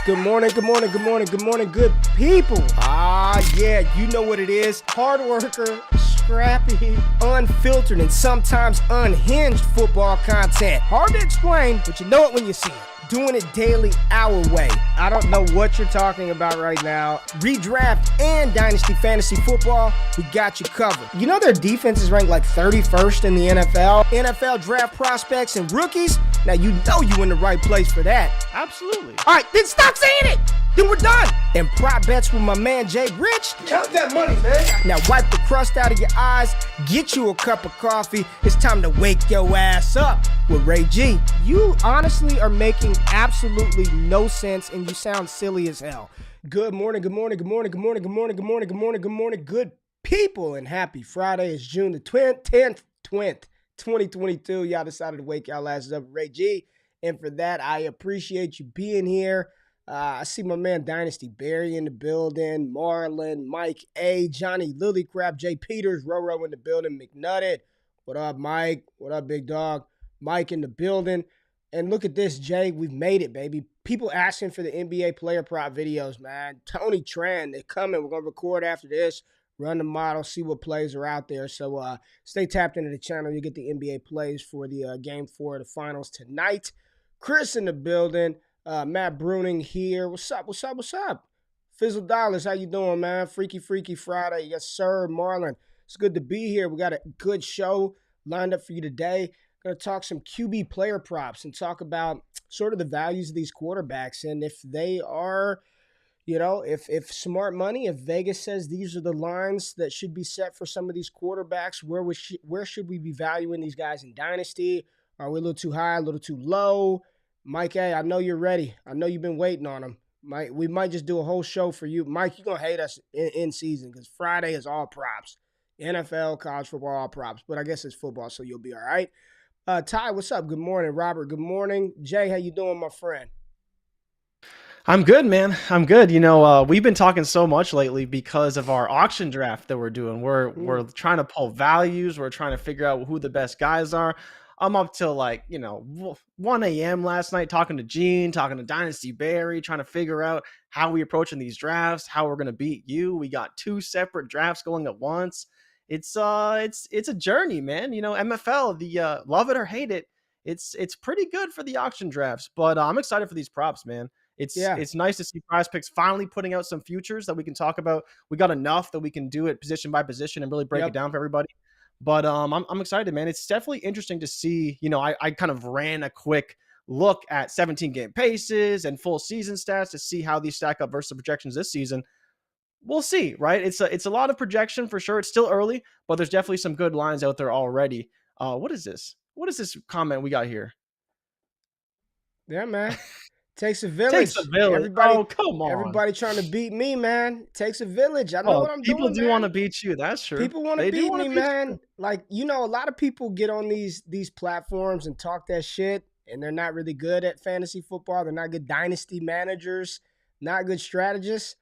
Good morning, good morning, good morning, good morning, good people. Yeah, you know what it is. Hard worker, scrappy, unfiltered, and sometimes unhinged football content. Hard to explain, but you know it when you see it. Doing it daily our way. I don't know what you're talking about right now. Redraft and Dynasty Fantasy Football, we got you covered. You know their defense is ranked like 31st in the NFL? NFL draft prospects and rookies? Now you know you in the right place for that. Absolutely. All right, then stop saying it. Then we're done. And prop bets with my man Jay Rich. Count that money, man. Now wipe the crust out of your eyes, get you a cup of coffee. It's time to wake your ass up with Ray G. You honestly are making absolutely no sense and you sound silly as hell. Good morning, good morning, good morning, good morning, good morning, good morning, good morning, good morning, good people, and happy Friday. It's June the 10th, 2022. Y'all decided to wake y'all asses up with Ray G. And for that, I appreciate you being here. I see my man Dynasty Barry in the building, Marlon, Mike A, Johnny Lilycrap, Jay Peters, Roro in the building, McNutted. What up, Mike? What up, big dog? Mike in the building. And look at this, Jay. We've made it, baby. People asking for the NBA player prop videos, man. Tony Tran, they're coming. We're going to record after this, run the model, see what plays are out there. So stay tapped into the channel. You get the NBA plays for the Game 4 of the finals tonight. Chris in the building. Matt Bruning here. What's up? What's up? What's up? Fizzle Dollars, how you doing, man? Freaky Friday. Yes, sir. Marlon, it's good to be here. We got a good show lined up for you today. Going to talk some QB player props and talk about sort of the values of these quarterbacks and if they are, you know, if smart money, if Vegas says these are the lines that should be set for some of these quarterbacks, where should we be valuing these guys in Dynasty? Are we a little too high, a little too low? Mike A, I know you're ready. I know you've been waiting on them. We might just do a whole show for you. Mike, you're going to hate us in season because Friday is all props. NFL, college football, all props. But I guess it's football, so you'll be all right. Ty, what's up? Good morning. Robert, good morning. Jay, how you doing, my friend? I'm good, man. I'm good. You know, we've been talking so much lately because of our auction draft that we're doing. We're trying to pull values. We're trying to figure out who the best guys are. I'm up till 1 a.m. last night talking to Gene, talking to Dynasty Barry, trying to figure out how we approaching these drafts, how we're going to beat you. We got 2 separate drafts going at once. It's a journey, man. You know, MFL, the love it or hate it, it's pretty good for the auction drafts, but I'm excited for these props, man. It's nice to see Prizepicks finally putting out some futures that we can talk about. We got enough that we can do it position by position and really break it down for everybody. But I'm excited, man. It's definitely interesting to see. You know, I kind of ran a quick look at 17-game paces and full season stats to see how these stack up versus the projections this season. We'll see, right? It's a lot of projection for sure. It's still early, but there's definitely some good lines out there already. What is this? What is this comment we got here? Yeah, man. Takes a village. Everybody, come on. Everybody trying to beat me, man. Takes a village. I know what I'm doing. People do want to beat you. That's true. People want to beat me, man. Like, you know, a lot of people get on these platforms and talk that shit, and they're not really good at fantasy football. They're not good dynasty managers, not good strategists.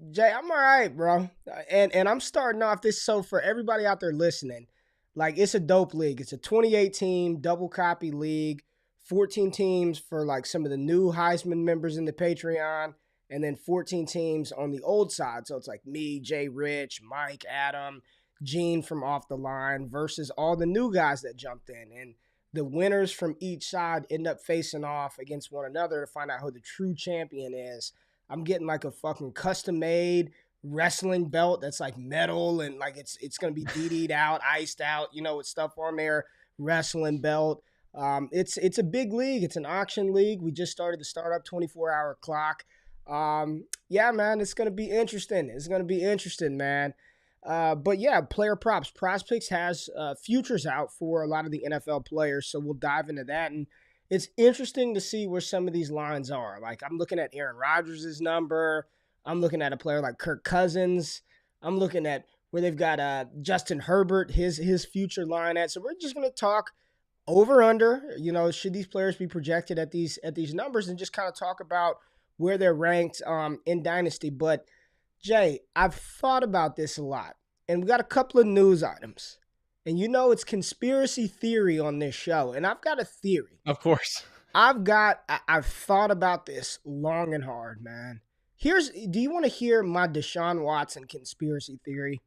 Jay, I'm all right, bro. And I'm starting off this. So for everybody out there listening, like, it's a dope league. It's a 28-team double copy league. 14 teams for like some of the new Heisman members in the Patreon, and then 14 teams on the old side. So it's like me, Jay Rich, Mike, Adam, Gene from Off the Line versus all the new guys that jumped in. And the winners from each side end up facing off against one another to find out who the true champion is. I'm getting like a fucking custom-made wrestling belt that's like metal and like it's going to be DD'd out, iced out, you know, with stuff on there, wrestling belt. It's a big league. It's an auction league. We just started the startup 24-hour clock. Yeah, man, it's going to be interesting. It's going to be interesting, man. But yeah, player props. Prizepicks has futures out for a lot of the NFL players, so we'll dive into that. And it's interesting to see where some of these lines are. Like, I'm looking at Aaron Rodgers' number. I'm looking at a player like Kirk Cousins. I'm looking at where they've got Justin Herbert, his future line at. So we're just going to talk over under, you know, should these players be projected at these numbers, and just kind of talk about where they're ranked in Dynasty. But Jay, I've thought about this a lot, and we got a couple of news items. And you know it's conspiracy theory on this show, and I've got a theory. Of course. I've thought about this long and hard, man. Do you want to hear my Deshaun Watson conspiracy theory?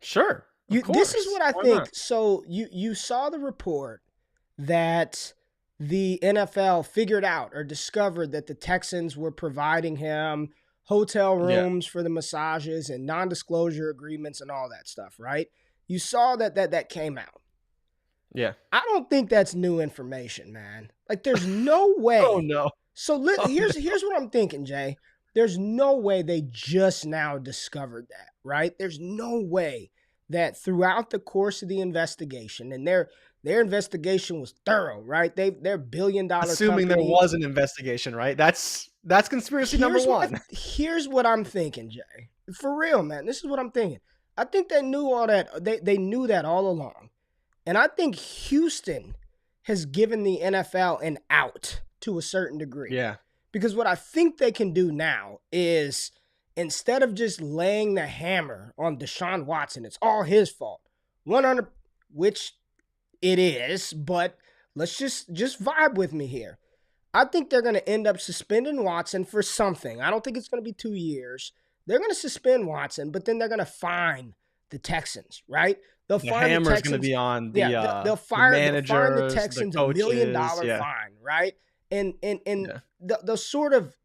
Sure, of This is course. what I Why not? think. So you saw the report that the NFL figured out or discovered that the Texans were providing him hotel Yeah, rooms for the massages and non-disclosure agreements and all that stuff, right? You saw that came out. yeah. I don't think that's new information, man. Like, there's no Oh way. no. So Oh no. here's what I'm thinking, Jay. There's no way they just now discovered that, right? There's no way that throughout the course of the investigation, and their investigation was thorough, right? They're $1 billion Assuming there company. was an investigation, right? That's conspiracy number one. Here's what I'm thinking, Jay. For real, man. This is what I'm thinking. I think they knew all that. They knew that all along. And I think Houston has given the NFL an out to a certain degree. Yeah. Because what I think they can do now is, instead of just laying the hammer on Deshaun Watson, it's all his fault. 100, which it is, but let's just vibe with me here. I think they're going to end up suspending Watson for something. I don't think it's going to be 2 years. They're going to suspend Watson, but then they're going to fine the Texans, right? They'll The fine the hammer's Texans. going to be on the They'll fire the managers, the Texans coaches. $1 million Yeah. fine, right? And Yeah. they'll sort of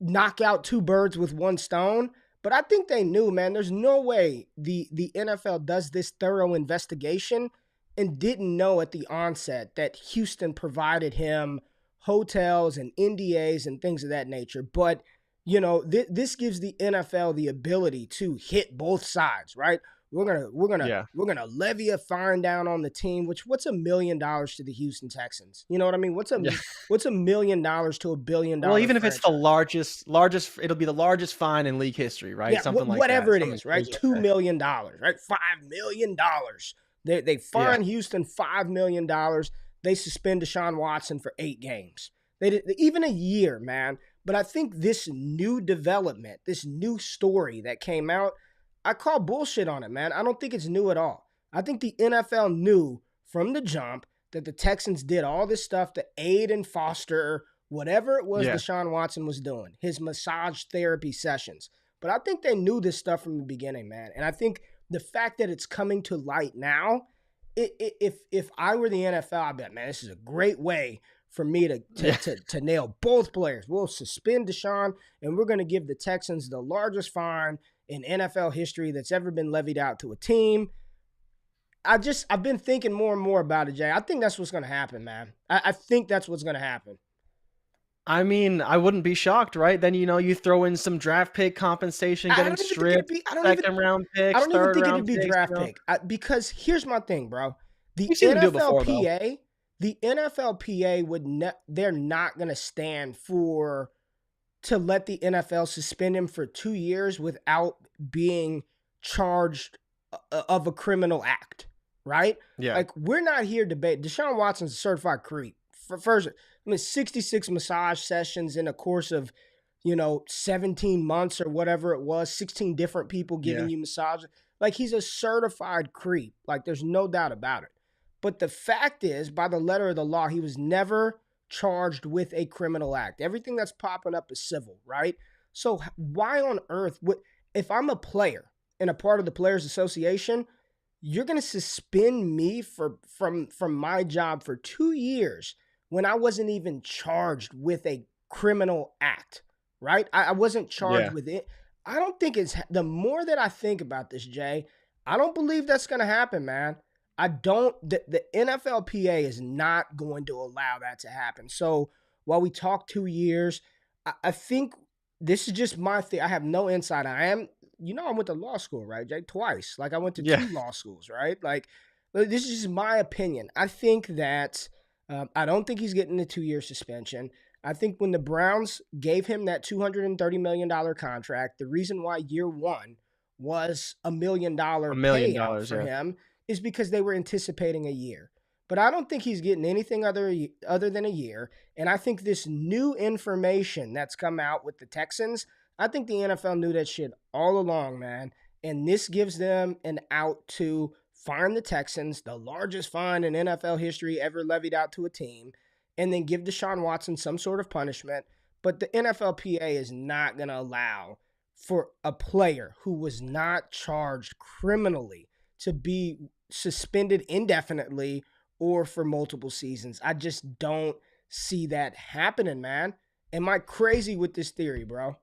knock out two birds with one stone. But I think they knew, man, there's no way the NFL does this thorough investigation and didn't know at the onset that Houston provided him hotels and NDAs and things of that nature. But, you know, this gives the NFL the ability to hit both sides, right? We're gonna levy a fine down on the team. What's $1 million to the Houston Texans? You know what I mean? What's $1 million to $1 billion? Well, even if franchise? it's the largest, it'll be the largest fine in league history, right? Yeah, Something like whatever that. it is, right? $2 million, right? $5 million. They fine Houston $5 million. They suspend Deshaun Watson for 8 games. They did even a year, man. But I think this new development, this new story that came out, I call bullshit on it, man. I don't think it's new at all. I think the NFL knew from the jump that the Texans did all this stuff to aid and foster whatever it was Deshaun Watson was doing, his massage therapy sessions. But I think they knew this stuff from the beginning, man. And I think the fact that it's coming to light now, if I were the NFL, I'd be like, man, this is a great way for me to nail both players. We'll suspend Deshaun, and we're going to give the Texans the largest fine in NFL history that's ever been levied out to a team. I've been thinking more and more about it, Jay. I think that's what's going to happen, man. I think that's what's going to happen. I mean, I wouldn't be shocked, right? Then, you throw in some draft pick compensation, getting stripped, second round picks, I don't even think it'd be picks, draft pick. Because here's my thing, bro. The We've seen them do it before, NFLPA, the NFLPA they're not going to stand to let the NFL suspend him for 2 years without being charged of a criminal act, right? Yeah. Like, we're not here debate. Deshaun Watson's a certified creep. First, 66 massage sessions in a course of, 17 months or whatever it was, 16 different people giving you massages. Like, he's a certified creep. Like, there's no doubt about it. But the fact is, by the letter of the law, he was never charged with a criminal act. Everything that's popping up is civil, right? So why on earth if I'm a player and a part of the Players Association, you're going to suspend me from my job for 2 years when I wasn't even charged with a criminal act, right? I wasn't charged with it. I don't think the more that I think about this, Jay, I don't believe that's going to happen, man. The NFLPA is not going to allow that to happen. So while we talk 2 years, I think this is just my thing. I have no insight. I went to law school, right, Jay? Twice. Like, I went to 2 law schools, right? Like, this is just my opinion. I think that I don't think he's getting the 2-year suspension. I think when the Browns gave him that $230 million contract, the reason why year one was $1 million payout for him is because they were anticipating a year. But I don't think he's getting anything other than a year. And I think this new information that's come out with the Texans, I think the NFL knew that shit all along, man. And this gives them an out to fine the Texans, the largest fine in NFL history ever levied out to a team. and then give Deshaun Watson some sort of punishment. But the NFLPA is not going to allow for a player who was not charged criminally to be suspended indefinitely or for multiple seasons. I just don't see that happening, man. Am I crazy with this theory, bro?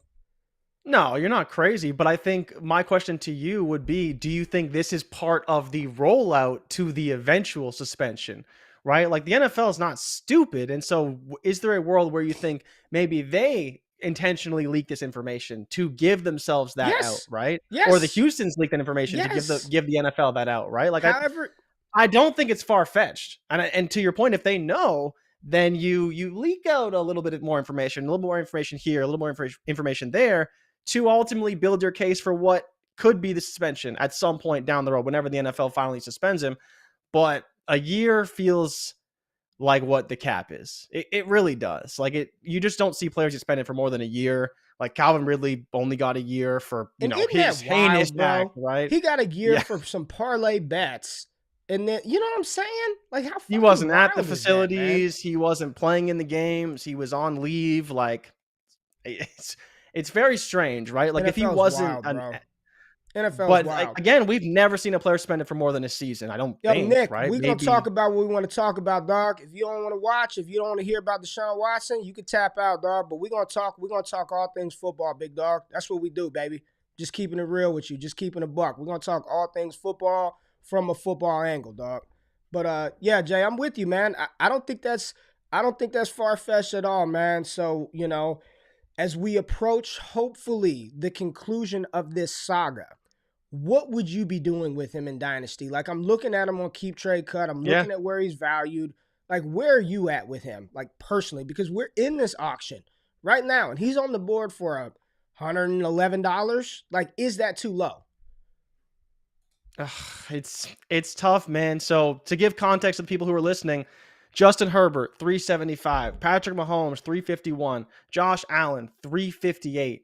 No, you're not crazy, but I think my question to you would be, do you think this is part of the rollout to the eventual suspension? Right? Like the NFL is not stupid. And so is there a world where you think maybe they intentionally leak this information to give themselves that out, Yes. right? Or the Yes. Houston's leak that information to Yes. give the NFL that out, right? Like However, I don't think it's far fetched. And to your point, if they know, then you leak out a little bit more information, a little more information here, a little more information there, to ultimately build your case for what could be the suspension at some point down the road, whenever the NFL finally suspends him. But a year feels like what the cap is. It really does. Like you just don't see players suspended for more than a year. Like Calvin Ridley only got a year for, and isn't his that heinous wild, bro? act, right? He got a year Yeah. for some parlay bets. And then, you know what I'm saying? Like, how He fucking wasn't at the wild is that, man? facilities. He wasn't playing in the games. He was on leave. Like it's very strange, right? Like if he NFL's wasn't wild, an bro. NFL's but like, wild. again, we've never seen a player suspended for more than a season. I don't Yo, think, Nick, right? we're going to Maybe talk about what we want to talk about, dog. If you don't want to watch, if you don't want to hear about Deshaun Watson, you can tap out, dog. But we're going to talk all things football, big dog. That's what we do, baby. Just keeping it real with you, just keeping a buck. We're going to talk all things football from a football angle, dog. But yeah, Jay, I'm with you, man. I don't think that's far-fetched at all, man. So, as we approach, hopefully, the conclusion of this saga, what would you be doing with him in Dynasty? Like, I'm looking at him on Keep Trade Cut. I'm yeah. looking at where he's valued. Like, where are you at with him? Like, personally, because we're in this auction right now, and he's on the board for $111. Like, is that too low? It's tough, man. So to give context to the people who are listening, Justin Herbert, 375, Patrick Mahomes, 351, Josh Allen, 358.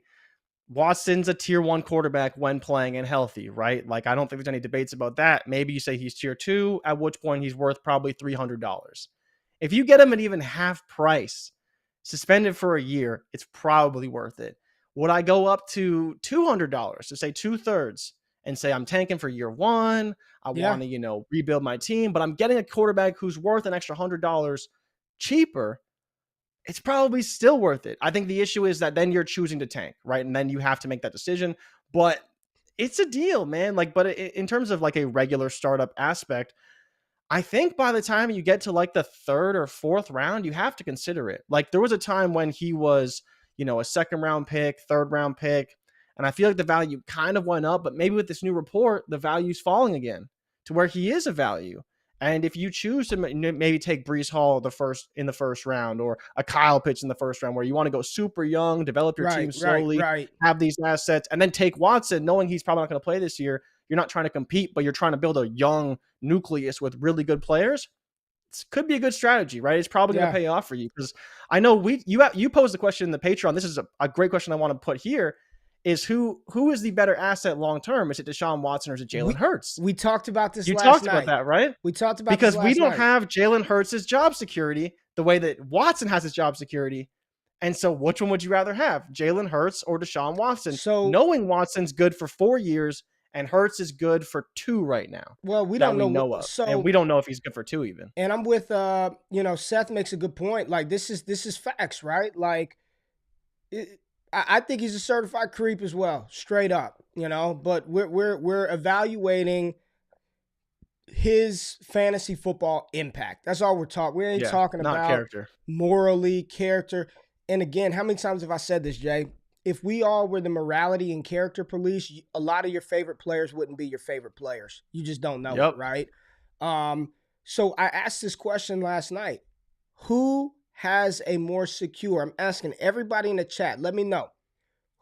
Watson's a tier 1 quarterback when playing and healthy, right? Like, I don't think there's any debates about that. Maybe you say he's tier 2, at which point he's worth probably $300. If you get him at even half price, suspended for a year, it's probably worth it. Would I go up to $200 to say 2/3 and say I'm tanking for year 1? I want to, rebuild my team, but I'm getting a quarterback who's worth an extra $100 cheaper. It's probably still worth it. I think the issue is that then you're choosing to tank, right? And then you have to make that decision. But it's a deal, man. Like, but in terms of like a regular startup aspect, I think by the time you get to like the 3rd or 4th round, you have to consider it. Like there was a time when he was, a 2nd round pick, 3rd round pick. And I feel like the value kind of went up, but maybe with this new report, the value's falling again to where he is a value. And if you choose to maybe take Breece Hall in the first round, or a Kyle Pitts in the first round, where you want to go super young, develop your team slowly, have these assets, and then take Watson, knowing he's probably not going to play this year. You're not trying to compete, but you're trying to build a young nucleus with really good players. It could be a good strategy, right? It's probably going to pay off for you, because I know you posed the question in the Patreon. This is a great question I want to put here. Is who is the better asset long term? Is it Deshaun Watson or is it Jalen Hurts? We talked about this. You talked about that, right? We talked about because this we don't have Jalen Hurts' job security the way that Watson has his job security. And so, which one would you rather have, Jalen Hurts or Deshaun Watson? So, knowing Watson's good for 4 years and Hurts is good for 2 right now. Well, we don't know of. So, and we don't know if he's good for 2 even. And I'm with Seth makes a good point. Like this is facts, right? Like I think he's a certified creep as well, straight up, but we're evaluating his fantasy football impact. That's all we're talking. We ain't talking about character. Morally, character. And again, how many times have I said this, Jay? If we all were the morality and character police, a lot of your favorite players wouldn't be your favorite players. You just don't know it, right? So I asked this question last night. Who has a more secure? I'm asking everybody in the chat. Let me know.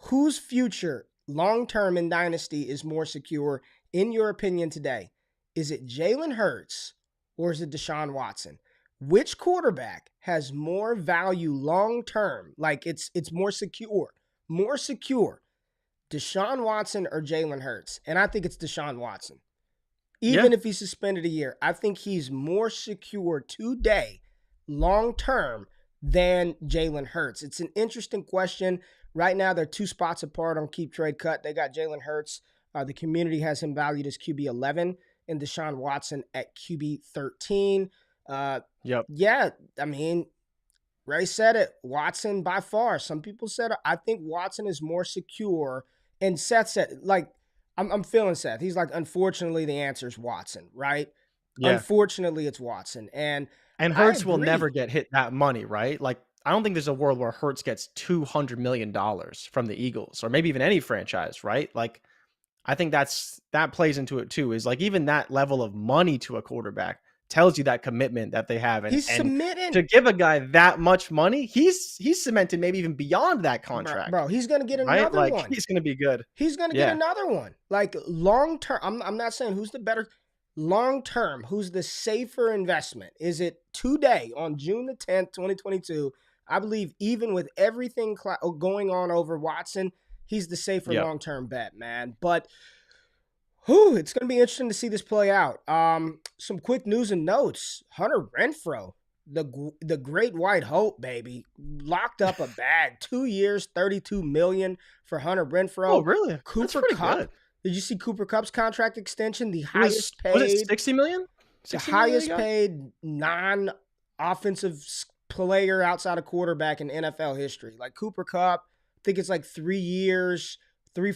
Whose future long-term in Dynasty is more secure, in your opinion, today? Is it Jalen Hurts or is it Deshaun Watson? Which quarterback has more value long-term? Like it's more secure. More secure. Deshaun Watson or Jalen Hurts? And I think it's Deshaun Watson. Even if he's suspended a year, I think he's more secure today long term than Jalen Hurts? It's an interesting question. Right now, they're 2 spots apart on Keep Trade Cut. They got Jalen Hurts. The community has him valued as QB 11 and Deshaun Watson at QB 13. Yep. Yeah, I mean, Ray said it. Watson by far. Some people said I think Watson is more secure. And Seth said, like, I'm feeling Seth. He's like, unfortunately, the answer is Watson, right? Yeah. Unfortunately, it's Watson. And Hurts will never get hit that money, right? Like, I don't think there's a world where Hurts gets $200 million from the Eagles or maybe even any franchise, right? Like, I think that plays into it too, is like even that level of money to a quarterback tells you that commitment that they have. And he's submitting. To give a guy that much money, he's cemented maybe even beyond that contract. Bro, he's going to get another right? one. He's going to be good. He's going to get another one. Like long term, I'm not saying who's the better long term, who's the safer investment. Is it today on June the 10th, 2022? I believe even with everything going on over Watson, he's the safer long-term bet, man. But it's going to be interesting to see this play out. Some quick news and notes. Hunter Renfrow, the great white hope, baby, locked up a bag. 2 years, $32 million for Hunter Renfrow. Oh, really? Cooper Kupp. Good. Did you see Cooper Kupp's contract extension? The highest paid. Was it $60 million? The highest paid non-offensive player outside of quarterback in NFL history. Like Cooper Kupp, I think it's like 4 years, like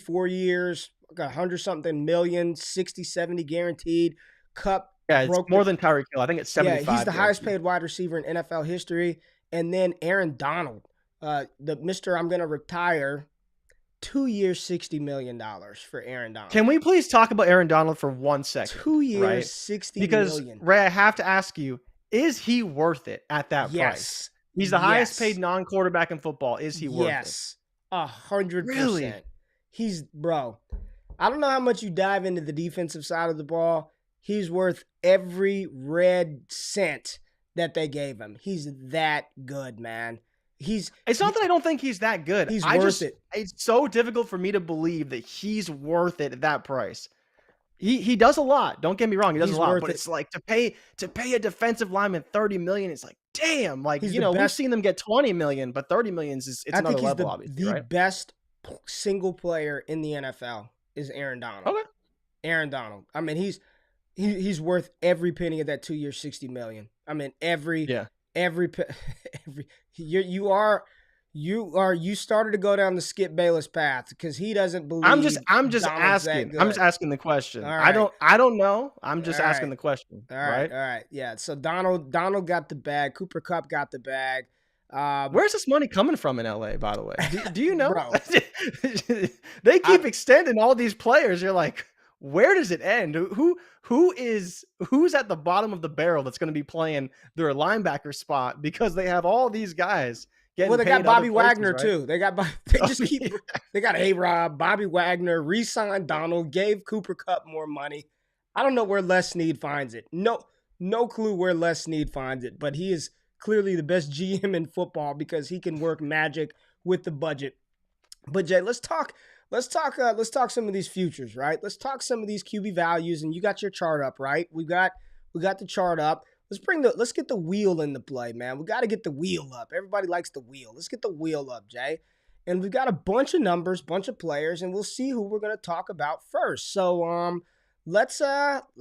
100-something million, 60, 70 guaranteed. Kupp. Yeah, it's more than Tyreek Hill. I think it's 75. Yeah, he's the highest paid wide receiver in NFL history. And then Aaron Donald, the Mr. I'm going to retire, 2 years, $60 million for Aaron Donald. Can we please talk about Aaron Donald for 1 second? 2 years, right? $60 because, million. Ray, I have to ask you, is he worth it at that price? He's the highest paid non-quarterback in football. Is he worth it? Yes, 100%. Really? Bro, I don't know how much you dive into the defensive side of the ball. He's worth every red cent that they gave him. He's that good, man. It's not that I don't think he's that good. He's worth it. It's so difficult for me to believe that he's worth it at that price. He does a lot. Don't get me wrong. He does a lot, but it's like to pay a defensive lineman $30 million. It's like, damn, like, we've seen them get $20 million, but $30 million is another level, obviously. The best single player in the NFL is Aaron Donald. Okay. Aaron Donald. I mean, he's worth every penny of that 2 year, $60 million. I mean, you started to go down the Skip Bayless path because he doesn't believe. I'm just asking. I'm just asking the question. Right. I don't know. I'm just asking the question. All right. Yeah. So Donald got the bag. Cooper Kupp got the bag. Where's this money coming from in LA, by the way? Do you know? Bro. They keep extending all these players. You're like, where does it end? Who's at the bottom of the barrel that's going to be playing their linebacker spot because they have all these guys getting they got Bobby Wagner right? too. They got they got A-Rob, Bobby Wagner, re-signed Donald, gave Cooper Kupp more money. I don't know where Les Snead finds it. No clue where Les Snead finds it, but he is clearly the best GM in football because he can work magic with the budget. But Jay, let's talk some of these futures, right? Let's talk some of these QB values, and you got your chart up, right? We got the chart up. Let's get the wheel into play, man. We got to get the wheel up. Everybody likes the wheel. Let's get the wheel up, Jay. And we've got a bunch of numbers, bunch of players, and we'll see who we're going to talk about first. So, let's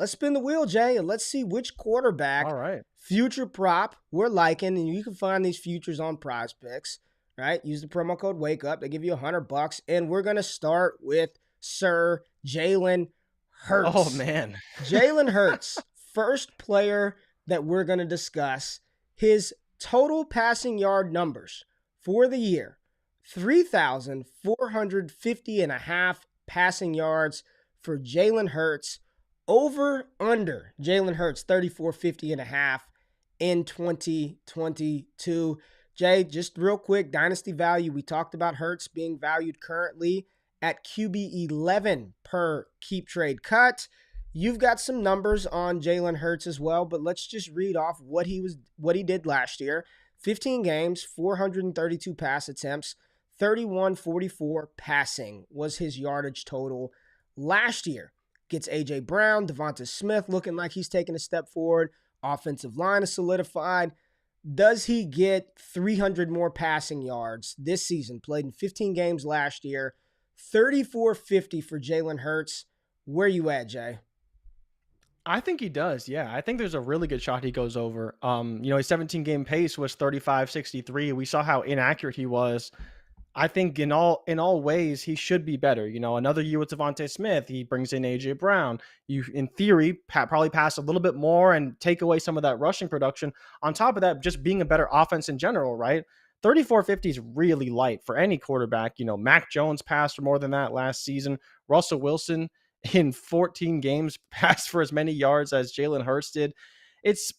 spin the wheel, Jay, and let's see which quarterback future prop we're liking. And you can find these futures on Prizepicks. Right? Use the promo code WAKEUP. They give you $100. And we're going to start with Sir Jalen Hurts. Oh, man. Jalen Hurts, first player that we're going to discuss. His total passing yard numbers for the year, 3,450.5 passing yards for Jalen Hurts. Over, under Jalen Hurts, 3,450.5 in 2022. Jay, just real quick, dynasty value. We talked about Hurts being valued currently at QB 11 per Keep Trade Cut. You've got some numbers on Jalen Hurts as well, but let's just read off what he did last year. 15 games, 432 pass attempts, 3144 passing was his yardage total last year. Gets A.J. Brown, Devonta Smith looking like he's taking a step forward. Offensive line is solidified. Does he get 300 more passing yards this season? Played in 15 games last year. 3450 for Jalen Hurts. Where you at, Jay? I think he does. Yeah. I think there's a really good shot he goes over. His 17 game pace was 35-63. We saw how inaccurate he was. I think in all ways he should be better. Another year with Devontae Smith, he brings in AJ Brown. You, in theory, probably pass a little bit more and take away some of that rushing production. On top of that, just being a better offense in general, right? 3450 is really light for any quarterback. Mac Jones passed for more than that last season. Russell Wilson in 14 games passed for as many yards as Jalen Hurts did. It's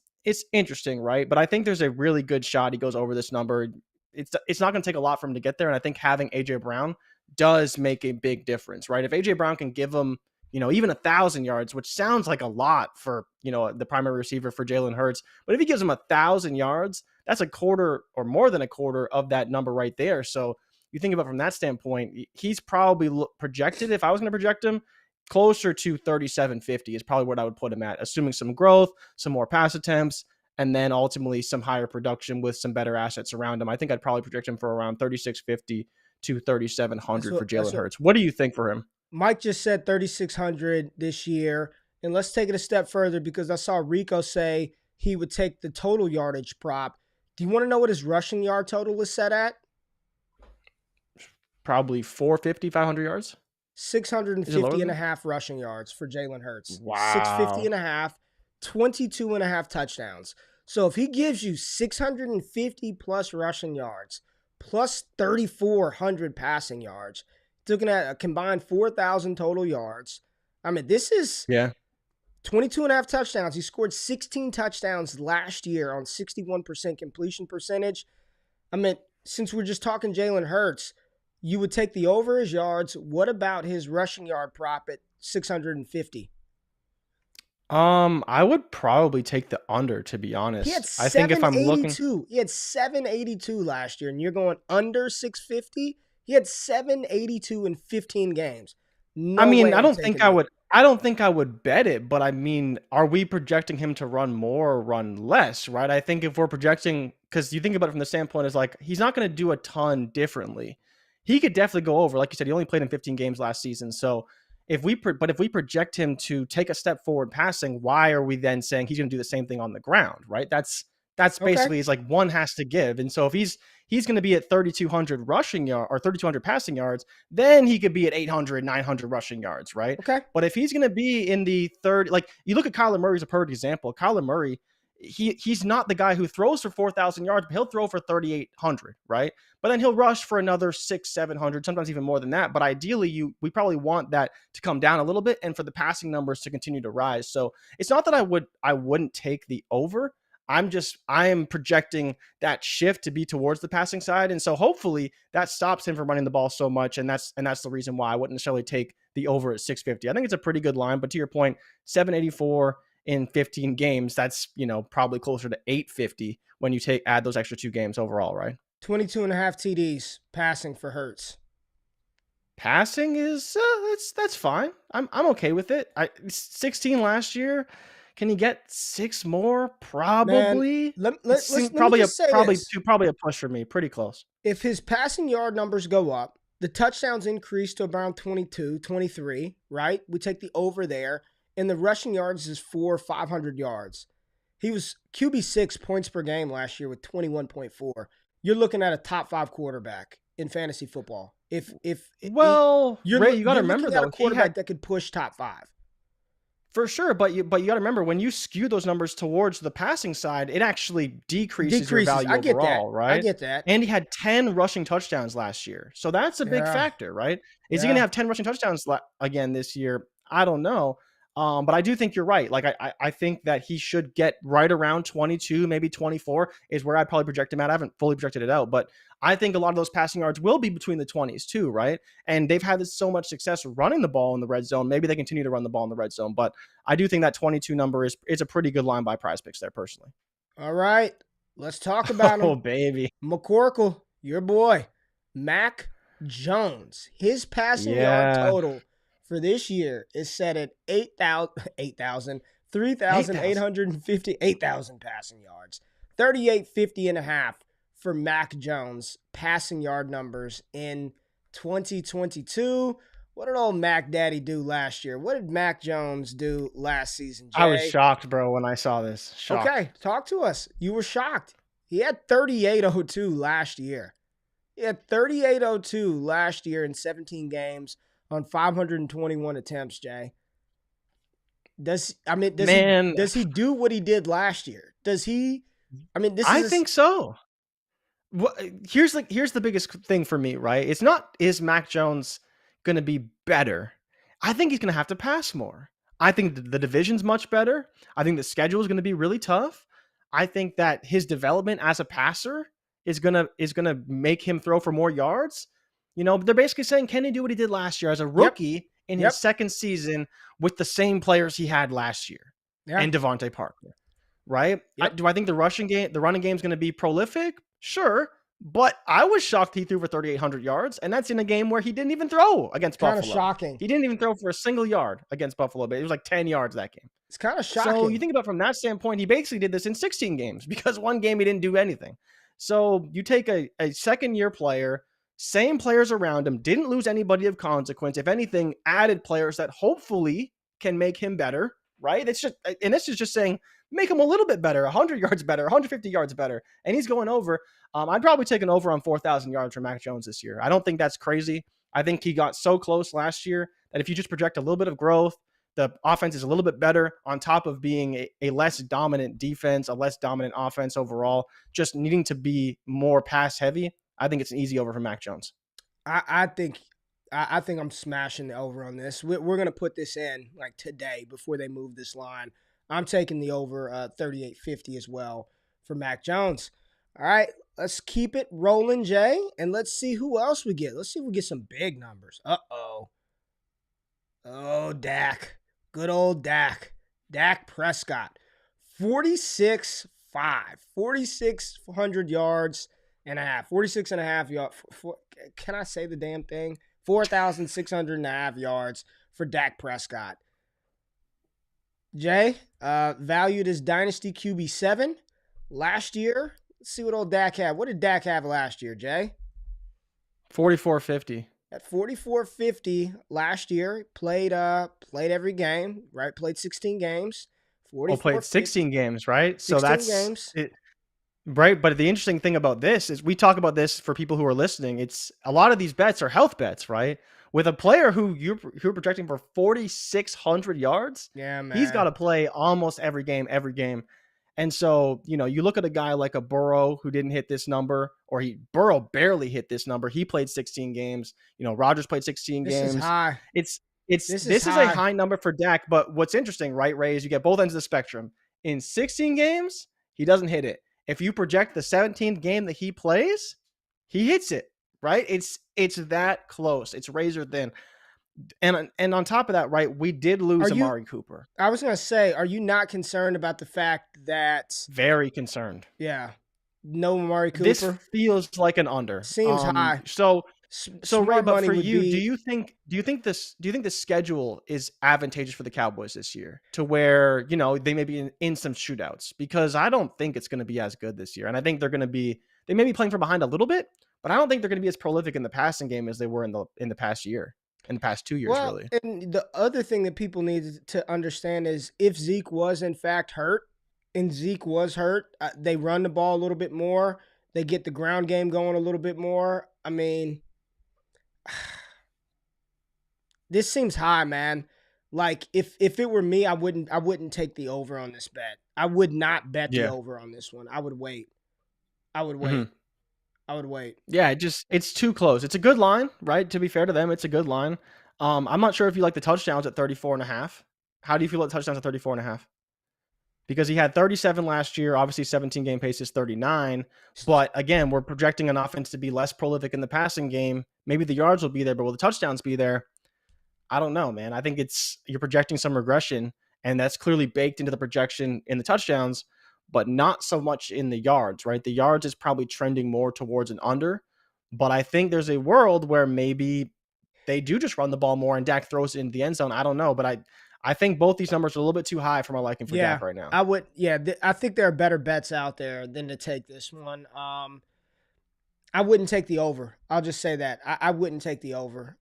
interesting, right? But I think there's a really good shot he goes over this number. It's not going to take a lot for him to get there. And I think having AJ Brown does make a big difference, right? If AJ Brown can give him, even 1,000 yards, which sounds like a lot for, the primary receiver for Jalen Hurts. But if he gives him 1,000 yards, that's a quarter or more than a quarter of that number right there. So you think about it from that standpoint, he's probably projected, if I was going to project him, closer to 3750 is probably what I would put him at, assuming some growth, some more pass attempts, and then ultimately some higher production with some better assets around him. I think I'd probably project him for around 3650 to 3700 for Jalen Hurts. What do you think for him? Mike just said 3600 this year. And let's take it a step further because I saw Rico say he would take the total yardage prop. Do you want to know what his rushing yard total is set at? Probably 450, 500 yards. 650 and a half rushing yards for Jalen Hurts. Wow. 650 and a half, 22 and a half touchdowns. So if he gives you 650 plus rushing yards, plus 3,400 passing yards, looking at a combined 4,000 total yards. I mean, this is 22 and a half touchdowns. He scored 16 touchdowns last year on 61% completion percentage. I mean, since we're just talking Jalen Hurts, you would take the over his yards. What about his rushing yard prop at 650? I would probably take the under, to be honest. He had I think if I'm looking, he had 782 last year, and you're going under 650. He had 782 in 15 games. I don't think I would bet it, but I mean, are we projecting him to run more or run less, right? I think if we're projecting, because you think about it from the standpoint is like, he's not going to do a ton differently. He could definitely go over. Like you said, he only played in 15 games last season. So if we project him to take a step forward passing, why are we then saying he's going to do the same thing on the ground, right? That's basically, it's like one has to give. And so if he's going to be at 3,200 rushing yard or 3,200 passing yards, then he could be at 800, 900 rushing yards, right? Okay. But if he's going to be in the third, like you look at Kyler Murray as a perfect example. Kyler Murray, he's not the guy who throws for 4,000 yards, but he'll throw for 3,800, right? But then he'll rush for another 600, 700, sometimes even more than that. But ideally, we probably want that to come down a little bit and for the passing numbers to continue to rise. So it's not that I wouldn't take the over. I am projecting that shift to be towards the passing side. And so hopefully that stops him from running the ball so much. And that's the reason why I wouldn't necessarily take the over at 650. I think it's a pretty good line, but to your point, 784 in 15 games, that's, probably closer to 850 when you add those extra 2 games overall, right? 22 and a half TDs passing for Hurts. Passing is that's fine. I'm okay with it. 16 last year. Can you get 6 more? Probably. Man, probably a push for me. Pretty close. If his passing yard numbers go up, the touchdowns increase to around 22, 23, right? We take the over there, and the rushing yards is 500 yards. He was QB6 points per game last year with 21.4. You're looking at a top 5 quarterback in fantasy football. You got to remember though, a quarterback that could push top 5. For sure, but you got to remember when you skew those numbers towards the passing side, it actually decreases your value overall, right? I get that. And he had 10 rushing touchdowns last year, so that's a big factor, right? Is he going to have 10 rushing touchdowns again this year? I don't know. But I do think you're right. Like I think that he should get right around 22, maybe 24 is where I'd probably project him at. I haven't fully projected it out, but I think a lot of those passing yards will be between the 20s too, right? And they've had so much success running the ball in the red zone. Maybe they continue to run the ball in the red zone, but I do think that 22 number is a pretty good line by Prizepicks there personally. All right, let's talk about him. Oh, baby. McCorkle, your boy, Mac Jones. His passing yard total for this year is set at 3,850 passing yards, 38.50.5 for Mac Jones passing yard numbers in 2022. What did old Mac Daddy do last year? What did Mac Jones do last season, I was Jay? shocked, bro, when I saw this. Shocked. Okay, talk to us. You were shocked. He had 38.02 last year. He had 38.02 last year in 17 games on 521 attempts, Jay. Does Man, he do what he did last year? Does he? I mean, I think so. Here's the biggest thing for me, right? It's not, is Mac Jones going to be better? I think he's going to have to pass more. I think the division's much better. I think the schedule is going to be really tough. I think that his development as a passer is gonna make him throw for more yards. They're basically saying, can he do what he did last year as a rookie in his second season with the same players he had last year and Devontae Parker, right? Do I think the running game is going to be prolific? Sure. But I was shocked he threw for 3,800 yards, and that's in a game where he didn't even throw against Buffalo. Kind of shocking. He didn't even throw for a single yard against Buffalo, but it was like 10 yards that game. It's kind of shocking. So you think about it from that standpoint, he basically did this in 16 games because one game he didn't do anything. So you take a second-year player, same players around him, didn't lose anybody of consequence. If anything, added players that hopefully can make him better, right? This is just saying, make him a little bit better, 100 yards better, 150 yards better, and he's going over. I'd probably take an over on 4,000 yards for Mac Jones this year. I don't think that's crazy. I think he got so close last year that if you just project a little bit of growth, the offense is a little bit better on top of being a less dominant defense, a less dominant offense overall, just needing to be more pass heavy. I think it's an easy over for Mac Jones. I think I'm smashing the over on this. We're going to put this in like today before they move this line. I'm taking the over 38.50 as well for Mac Jones. All right, let's keep it rolling, Jay, and let's see who else we get. Let's see if we get some big numbers. Oh, Dak. Good old Dak. Dak Prescott. 46.5. 4,600 yards and a half. 46.5 yards. Can I say the damn thing? 4,600.5 yards for Dak Prescott. Jay, valued as Dynasty QB7 last year. Let's see what old Dak had. What did Dak have last year, Jay? 44.50. At 44.50 last year, played every game, right? Played 16 games. Played 16 games, right? So 16 that's games. It, right? But the interesting thing about this is we talk about this for people who are listening. It's a lot of these bets are health bets, right? With a player who you're projecting for 4,600 yards, yeah, man, he's got to play almost every game. And so, you look at a guy like a Burrow who didn't hit this number, or Burrow barely hit this number. He played 16 games. Rodgers played 16 games. This is high. This is a high number for Dak. But what's interesting, right, Ray, is you get both ends of the spectrum. In 16 games, he doesn't hit it. If you project the 17th game that he plays, he hits it, right? It's that close. It's razor thin. And on top of that, right, we did lose Amari Cooper. I was going to say, are you not concerned about the fact that... Very concerned. Yeah. No Amari Cooper? This feels like an under. Seems high. So Ray, but for you, do you think the schedule is advantageous for the Cowboys this year to where, they may be in some shootouts? Because I don't think it's going to be as good this year. And I think they may be playing from behind a little bit, but I don't think they're going to be as prolific in the passing game as they were in the past year. In the past 2 years, really. And the other thing that people need to understand is if Zeke was in fact hurt, and Zeke was hurt, they run the ball a little bit more. They get the ground game going a little bit more. I mean, this seems high, man. Like if it were me, I wouldn't take the over on this bet. I would not bet the over on this one. I would wait. Mm-hmm. I would wait. Yeah, it's too close. It's a good line, right? To be fair to them, it's a good line. I'm not sure if you like the touchdowns at 34.5. How do you feel about touchdowns at 34.5? Because he had 37 last year. Obviously, 17 game pace is 39. But again, we're projecting an offense to be less prolific in the passing game. Maybe the yards will be there, but will the touchdowns be there? I don't know, man. I think you're projecting some regression, and that's clearly baked into the projection in the touchdowns, but not so much in the yards, right? The yards is probably trending more towards an under, but I think there's a world where maybe they do just run the ball more and Dak throws it into the end zone. I don't know, but I think both these numbers are a little bit too high for my liking for Yeah, Dak right now. I would. Yeah, I think there are better bets out there than to take this one. I wouldn't take the over. I'll just say that I wouldn't take the over.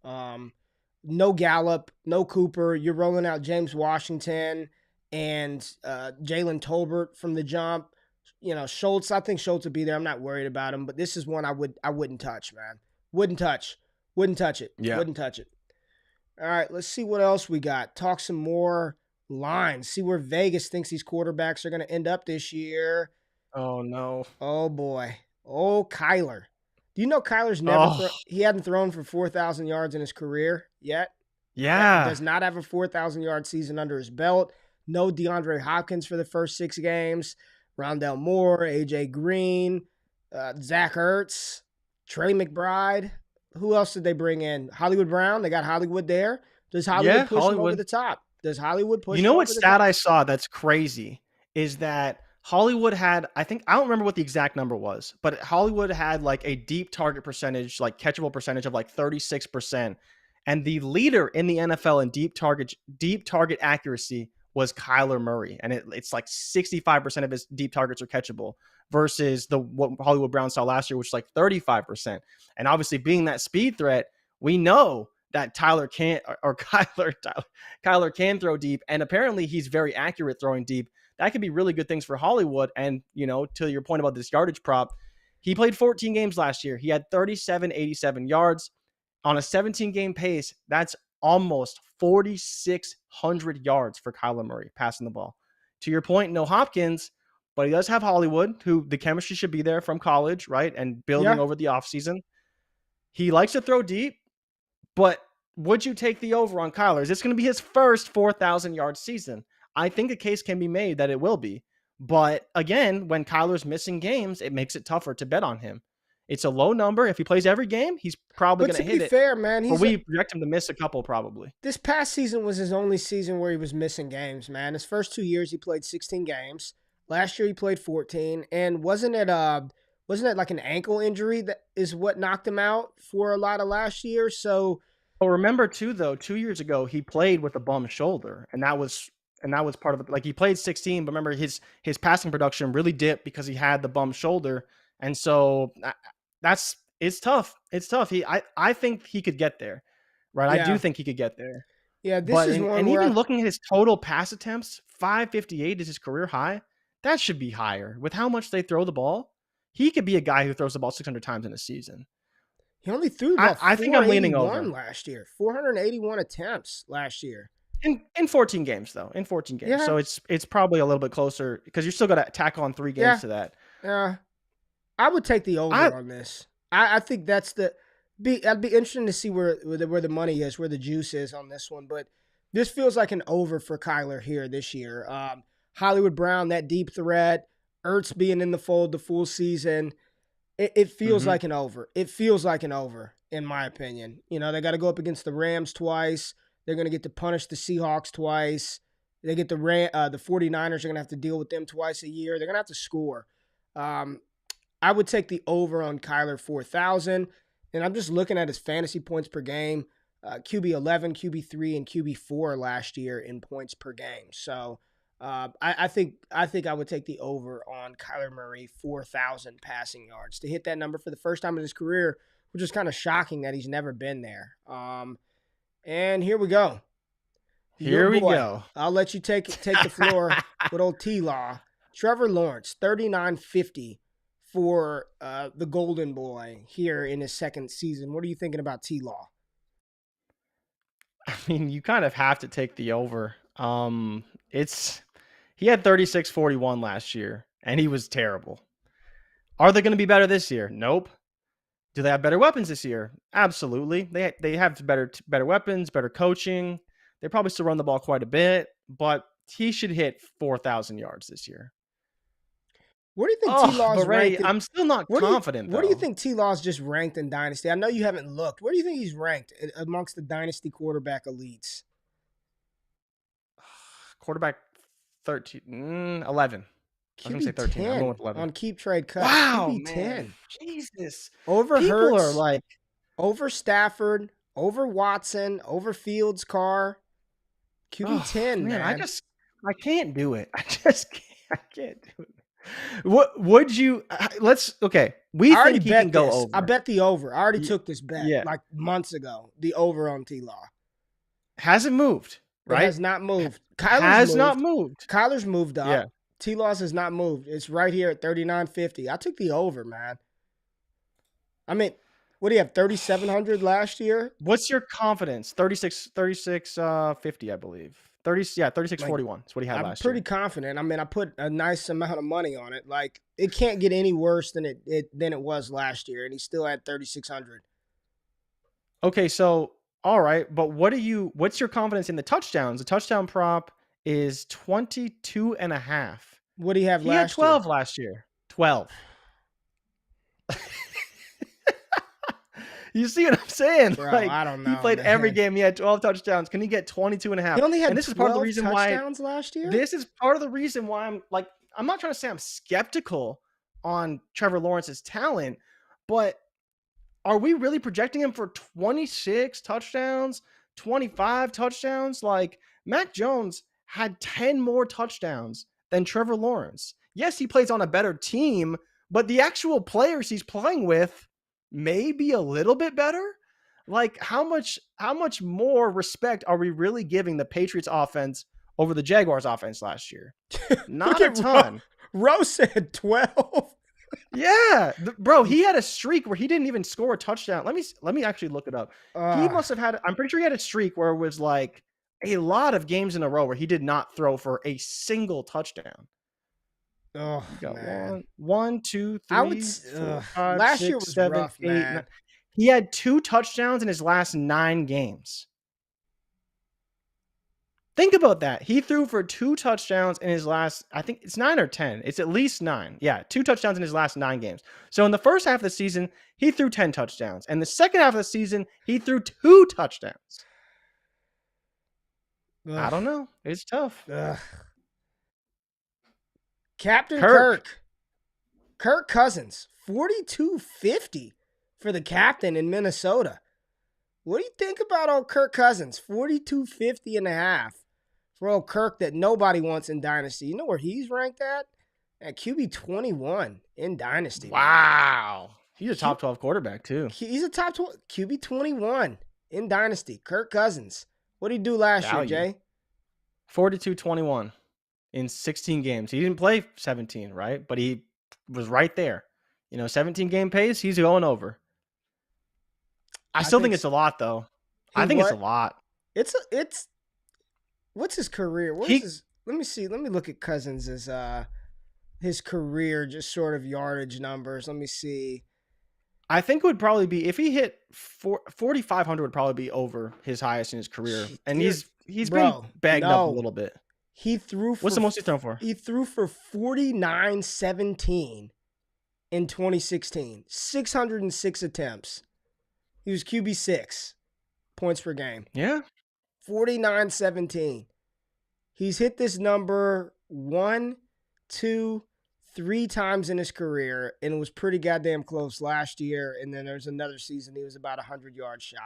No Gallup, no Cooper. You're rolling out James Washington and Jalen Tolbert from the jump. Schultz. I think Schultz would be there. I'm not worried about him, but this is one I wouldn't touch, man. Wouldn't touch. Wouldn't touch it. Yeah. Wouldn't touch it. All right, let's see what else we got. Talk some more lines. See where Vegas thinks these quarterbacks are going to end up this year. Oh no. Oh boy. Oh, Kyler. Do you know Kyler's he hadn't thrown for 4,000 yards in his career yet? Yeah. Does not have a 4,000 yard season under his belt. No DeAndre Hopkins for the first 6 games. Rondell Moore, AJ Green, Zach Ertz, Trey McBride. Who else did they bring in? Hollywood Brown. They got Hollywood there. Does Hollywood push him over the top? Does Hollywood push him over the top? You know what stat I saw that's crazy is that Hollywood had, I don't remember what the exact number was, but Hollywood had like a deep target percentage, like catchable percentage of like 36%. And the leader in the NFL in deep target accuracy was Kyler Murray. And it's like 65% of his deep targets are catchable versus what Hollywood Brown saw last year, which is like 35%. And obviously being that speed threat, we know that Kyler can throw deep. And apparently he's very accurate throwing deep. That could be really good things for Hollywood. And, to your point about this yardage prop, he played 14 games last year. He had 87 yards on a 17-game pace. That's almost 4,600 yards for Kyler Murray passing the ball. To your point, no Hopkins, but he does have Hollywood, who the chemistry should be there from college, right? And building over the offseason. He likes to throw deep, but would you take the over on Kyler? Is this going to be his first 4,000-yard season? I think a case can be made that it will be. But again, when Kyler's missing games, it makes it tougher to bet on him. It's a low number. If he plays every game, he's probably going to hit it. To be fair, man, but we project him to miss a couple probably. This past season was his only season where he was missing games, man. His first 2 years, he played 16 games. Last year, he played 14. And wasn't it like an ankle injury that is what knocked him out for a lot of last year? So, well, remember too, though, 2 years ago, he played with a bum shoulder, and that was part of it. Like, he played 16, but remember his passing production really dipped because he had the bum shoulder. And so it's tough. It's tough. I think he could get there, right? Yeah. I do think he could get there. Yeah, even looking at his total pass attempts, 558 is his career high. That should be higher with how much they throw the ball. He could be a guy who throws the ball 600 times in a season. He only threw about I think I'm leaning over last year. 481 attempts last year. In 14 games, though. In 14 games. Yeah. So it's probably a little bit closer because you're still going to tackle on 3 games to that. Yeah. I would take the over on this. I think that's I'd be interesting to see where the money is, where the juice is on this one. But this feels like an over for Kyler here this year. Hollywood Brown, that deep threat, Ertz being in the fold the full season. It feels like an over. It feels like an over, in my opinion. They got to go up against the Rams twice. They're going to get to punish the Seahawks twice. They get the 49ers are going to have to deal with them twice a year. They're going to have to score. I would take the over on Kyler 4,000. And I'm just looking at his fantasy points per game. QB 11, QB 3, and QB 4 last year in points per game. So I think I would take the over on Kyler Murray 4,000 passing yards to hit that number for the first time in his career, which is kind of shocking that he's never been there. And here we go. Here we go. I'll let you take the floor with old T-Law. Trevor Lawrence, 39.50 for the Golden Boy here in his second season. What are you thinking about T-Law? I mean, you kind of have to take the over. He had 36.41 last year, and he was terrible. Are they going to be better this year? Nope. Do they have better weapons this year? Absolutely. They have better weapons, better coaching. They probably still run the ball quite a bit, but he should hit 4,000 yards this year. Where do you think T-Law's ranked? I'm still not confident, Where do you think T-Law's just ranked in Dynasty? I know you haven't looked. Where do you think he's ranked amongst the Dynasty quarterback elites? Quarterback 11. I was going to say 13. I'm going with 11. On Keep Trade Cut. Wow, QB 10. Man. Jesus. Over People Hurts, are like... over Stafford, over Watson, over Fields, Carr. QB Oh 10, man, I man. can't do it. I can't do it. What would you? Let's okay. We I already think he can bet go this. I over. bet the over. I already Y- took this bet Yeah, like months ago. The over on T-Law. hasn't moved, It right? has not moved. Kyler's Has not moved. moved. Kyler's moved Yeah. up. T-Law's has not moved. It's right here at 39.50. I took the over, man. I mean, what do you have? 3,700 last year. What's your confidence? 50, I believe. 3641. That's what he had I'm last pretty year. confident. I mean, I put a nice amount of money on it. Like, it can't get any worse than it was last year, and he still had 3,600. Okay, so all right, but what's your confidence in the touchdowns? The touchdown prop is 22.5. What do you have He had last 12 year? last year. 12. You see what I'm saying? Bro, Like, I don't he know, played every man. game. He had 12 touchdowns. Can he get 22.5? He only had And this is part of the 12 reason why touchdowns last year? this is part of the reason why I'm not trying to say I'm skeptical on Trevor Lawrence's talent, but are we really projecting him for 26 touchdowns, 25 touchdowns? Like, Mac Jones had 10 more touchdowns than Trevor Lawrence. Yes, he plays on a better team, but the actual players he's playing with may be a little bit better. Like, how much more respect are we really giving the Patriots offense over the Jaguars offense last year? Not a ton. Rowe said 12. Yeah, bro, he had a streak where he didn't even score a touchdown. Let me actually look it up. He must have had. I'm pretty sure he had a streak where it was like a lot of games in a row where he did not throw for a single touchdown. Oh, Got man. one, two, three, four, five, last six, year was seven, rough, 8, man. 9. He had 2 touchdowns in his last 9 games. Think about that. He threw for 2 touchdowns in his last, I think it's 9 or 10. It's at least 9. Yeah, 2 touchdowns in his last 9 games. So in the first half of the season, he threw 10 touchdowns. And the second half of the season, he threw 2 touchdowns. Ugh. I don't know. It's tough. Ugh. Captain Kirk Cousins, 42.50 for the captain in Minnesota. What do you think about old Kirk Cousins? 42.50.5 for old Kirk that nobody wants in Dynasty. You know where he's ranked at? At QB 21 in Dynasty. Wow. He's a top 12 quarterback too. He's a top 12 QB 21 in Dynasty. Kirk Cousins. What did he do last year, Jay? 42-21 in 16 games. He didn't play 17, right? But he was right there. 17 game pace, he's going over. I still think it's a lot, though. I think it's a lot. It's what's his career? Let me see. Let me look at Cousins' his career, just sort of yardage numbers. Let me see. I think it would probably be, if he hit 4,500 would probably be over his highest in his career. And he's been bagged up a little bit. He threw for, what's the most he's thrown for? He threw for 49.17 in 2016. 606 attempts. He was QB 6 points per game. Yeah. 49.17. He's hit this number 1, 2, 3 times in his career, and it was pretty goddamn close last year. And then there's another season he was about 100 yards shy.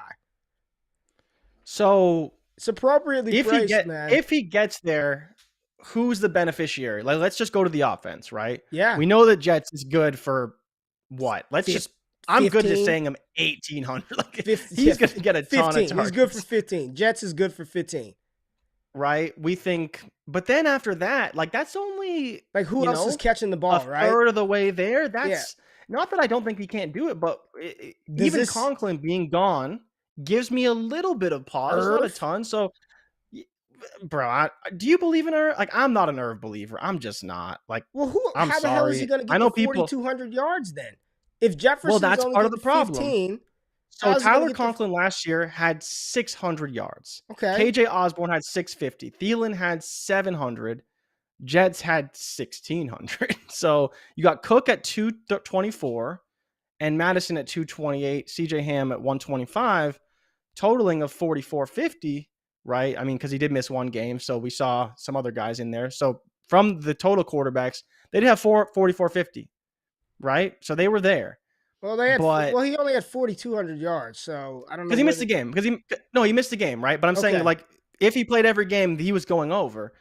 So it's appropriately priced, man. If he gets there, who's the beneficiary? Like, let's just go to the offense, right? Yeah. We know that Jets is good for what? I'm 15. good just saying him 1,800. Like, he's going to get a ton of targets. He's good for 15. Jets is good for 15. Right? We think, but then after that, like, that's only, like, who else is catching the ball, right? A third of the way there. That's not that I don't think he can't do it, but even Conklin being gone gives me a little bit of pause. Not a ton. So, bro, do you believe in Irv? Like, I'm not an Irv believer. I'm just not. Like, well, how the hell is he going to get to 4,200 yards then? If Jefferson's that's only part of the problem. 15, so Tyler Conklin last year had 600 yards. Okay. KJ Osborne had 650. Thielen had 700. Jets had 1,600. So you got Cook at 224 and Madison at 228, CJ Ham at 125, totaling of 4,450, right? I mean, because he did miss one game, so we saw some other guys in there. So from the total quarterbacks, they did have 4,450. Right, so they were there. Well, he only had 4,200 yards, so I don't know. Because he missed the game. He missed the game, right? But I'm saying, like, if he played every game, he was going over.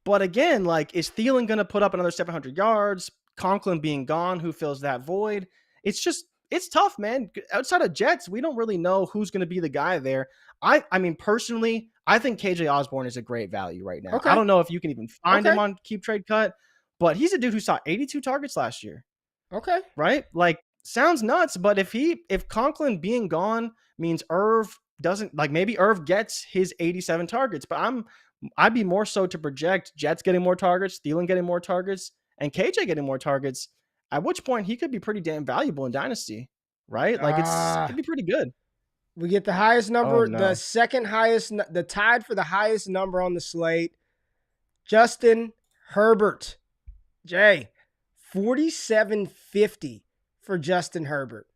But again, like, is Thielen going to put up another 700 yards? Conklin being gone, who fills that void? It's tough, man. Outside of Jets, we don't really know who's going to be the guy there. I mean, personally, I think KJ Osborne is a great value right now. Okay. I don't know if you can even find Okay. him on Keep Trade Cut, but he's a dude who saw 82 targets last year, Okay. right? Like, sounds nuts, but if Conklin being gone means Irv doesn't, like, maybe Irv gets his 87 targets, but I'd be more so to project Jets getting more targets, Thielen getting more targets, and KJ getting more targets, at which point he could be pretty damn valuable in Dynasty, right? Like, it'd be pretty good. We get the highest number, Oh, no. the second highest, the tied for the highest number on the slate, Justin Herbert. Jay, 4750 for Justin Herbert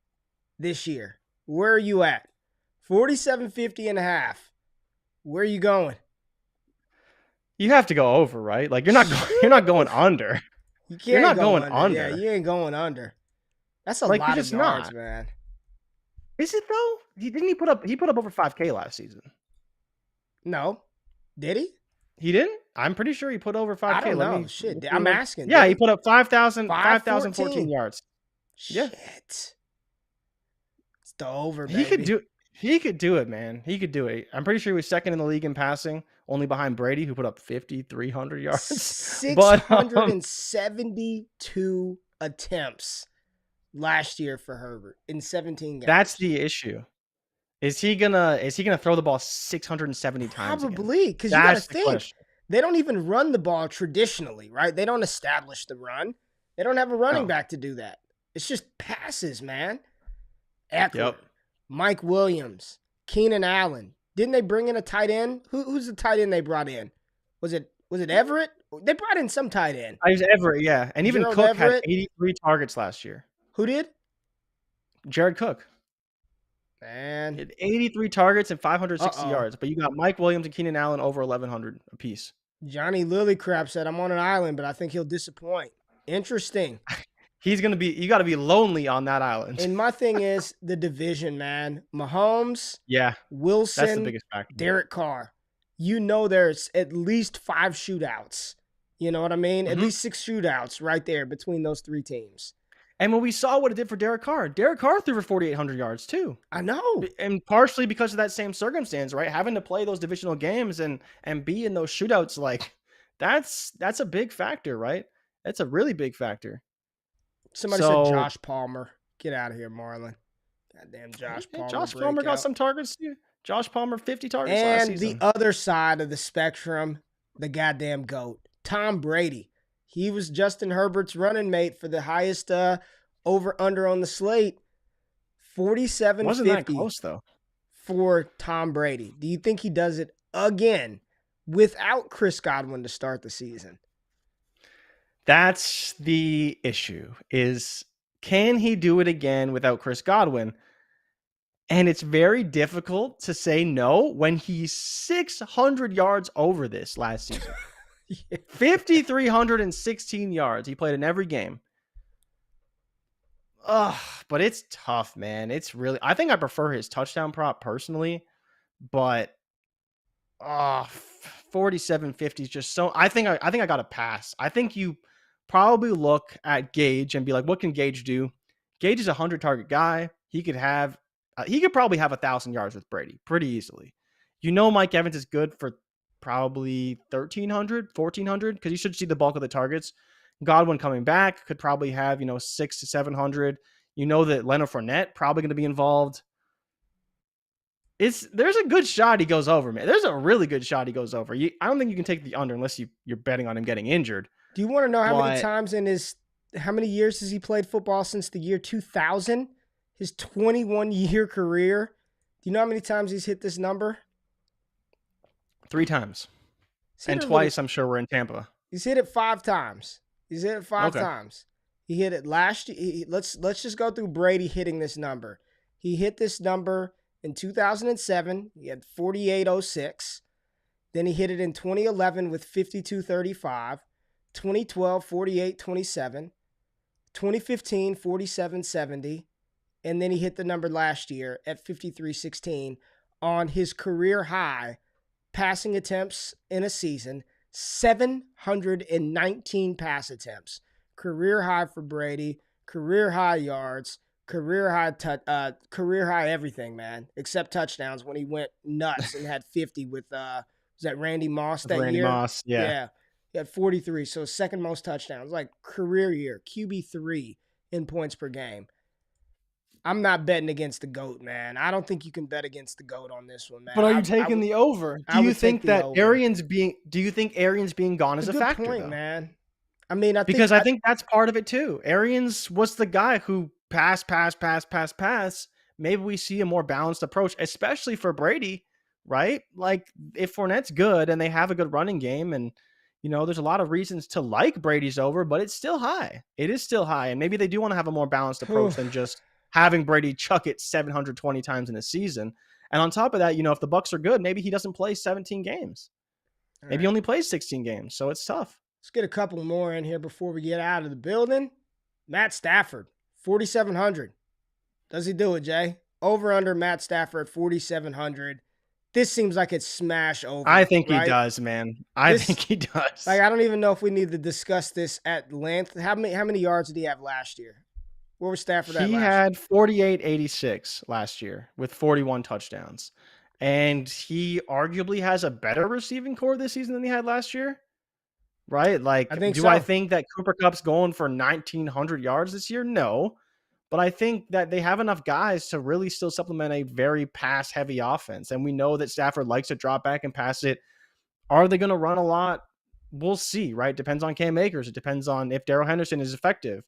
this year. Where are you at? 4750 and a half. Where are you going? You have to go over, right? Like, you're not going under. You can't You're not go going under. Yeah, you ain't going under. That's a Like, lot you're of just yards, not. man. Is it though? He put up over 5K last season. No. Did he? He didn't? I'm pretty sure he put over 5K. I don't know. Shit. I'm asking. Yeah, he put up 5,014 yards. Shit. Yeah. It's the over, baby. He could do it, man. He could do it. I'm pretty sure he was second in the league in passing, only behind Brady, who put up 5,300 yards. 672 attempts last year for Herbert in 17 games. That's the issue. Is he gonna throw the ball 670 times? Probably, because you gotta think they don't even run the ball traditionally, right? They don't establish the run. They don't have a running back to do that. It's just passes, man. Eckler, Mike Williams, Keenan Allen. Didn't they bring in a tight end? Who's the tight end they brought in? Was it Everett? They brought in some tight end. I was Everett, yeah. And even Gerald Cook Everett. had 83 targets last year. Who did? Jared Cook. Man. He had 83 targets and 560 yards. But you got Mike Williams and Keenan Allen over 1,100 apiece. Johnny Lilycrap said, I'm on an island, but I think he'll disappoint. Interesting. You got to be lonely on that island. And my thing is the division, man. Mahomes, Wilson, that's the biggest factor. Derek Carr. You know there's at least 5 shootouts. You know what I mean? At least 6 shootouts right there between those 3 teams. And when we saw what it did for Derek Carr threw for 4,800 yards too. I know. And partially because of that same circumstance, right? Having to play those divisional games and be in those shootouts, like that's a big factor, right? That's a really big factor. Somebody said Josh Palmer. Get out of here, Marlon. Goddamn Josh Palmer. Josh Palmer got some targets too. Josh Palmer, 50 targets last season. And the other side of the spectrum, the goddamn GOAT, Tom Brady. He was Justin Herbert's running mate for the highest over-under on the slate. 47.50. Wasn't that close, though? For Tom Brady. Do you think he does it again without Chris Godwin to start the season? That's the issue, is can he do it again without Chris Godwin? And it's very difficult to say no when he's 600 yards over this last season. 5,316 yards. He played in every game. But it's tough, man. It's really, I think I prefer his touchdown prop personally, but 47.50 is just so, I think I got to pass. I think you probably look at Gage and be like, what can Gage do? Gage is a 100 target guy. He could probably have 1,000 yards with Brady pretty easily. You know, Mike Evans is good for probably 1,300, 1,400, because you should see the bulk of the targets. Godwin coming back could probably have, 600 to 700. You know that Leonard Fournette probably going to be involved. There's a good shot he goes over, man. There's a really good shot he goes over. I don't think you can take the under unless you're betting on him getting injured. Do you want to know how many years has he played football since the year 2000? His 21-year career. Do you know how many times he's hit this number? 3 times. And twice, I'm sure, we're in Tampa. He's hit it 5 times. He's hit it 5 times. He hit it last year. Let's just go through Brady hitting this number. He hit this number in 2007. He had 48.06. Then he hit it in 2011 with 52.35. 2012, 48.27. 2015, 47.70. And then he hit the number last year at 53.16 on his career high passing attempts in a season, 719 pass attempts. Career high for Brady, career high yards, career high everything, man, except touchdowns when he went nuts and had 50 with was that Randy Moss With that Randy year? Moss, yeah. Yeah. He had 43, so second most touchdowns, like career year, QB3 in points per game. I'm not betting against the GOAT, man. I don't think you can bet against the GOAT on this one, man. But are you taking the over? I would take the over. Do you think Arians being gone is a good factor, point, though? man. I mean, I think that's part of it too. Arians was the guy who pass. Maybe we see a more balanced approach, especially for Brady, right? Like if Fournette's good and they have a good running game, and there's a lot of reasons to like Brady's over, but it's still high. It is still high, and maybe they do want to have a more balanced approach than just having Brady chuck it 720 times in a season. And on top of that, if the Bucs are good, maybe he doesn't play 17 games. Maybe he only plays 16 games, so it's tough. Let's get a couple more in here before we get out of the building. Matt Stafford, 4,700. Does he do it, Jay? Over under Matt Stafford, 4,700. This seems like it's smash over. I think he does, man. I think he does. Like, I don't even know if we need to discuss this at length. How many yards did he have last year? Where was Stafford at last year? He had 48-86 last year with 41 touchdowns. And he arguably has a better receiving core this season than he had last year. Right? Like, I think that Cooper Kupp's going for 1,900 yards this year? No. But I think that they have enough guys to really still supplement a very pass-heavy offense. And we know that Stafford likes to drop back and pass it. Are they going to run a lot? We'll see, right? Depends on Cam Akers. It depends on if Darrell Henderson is effective.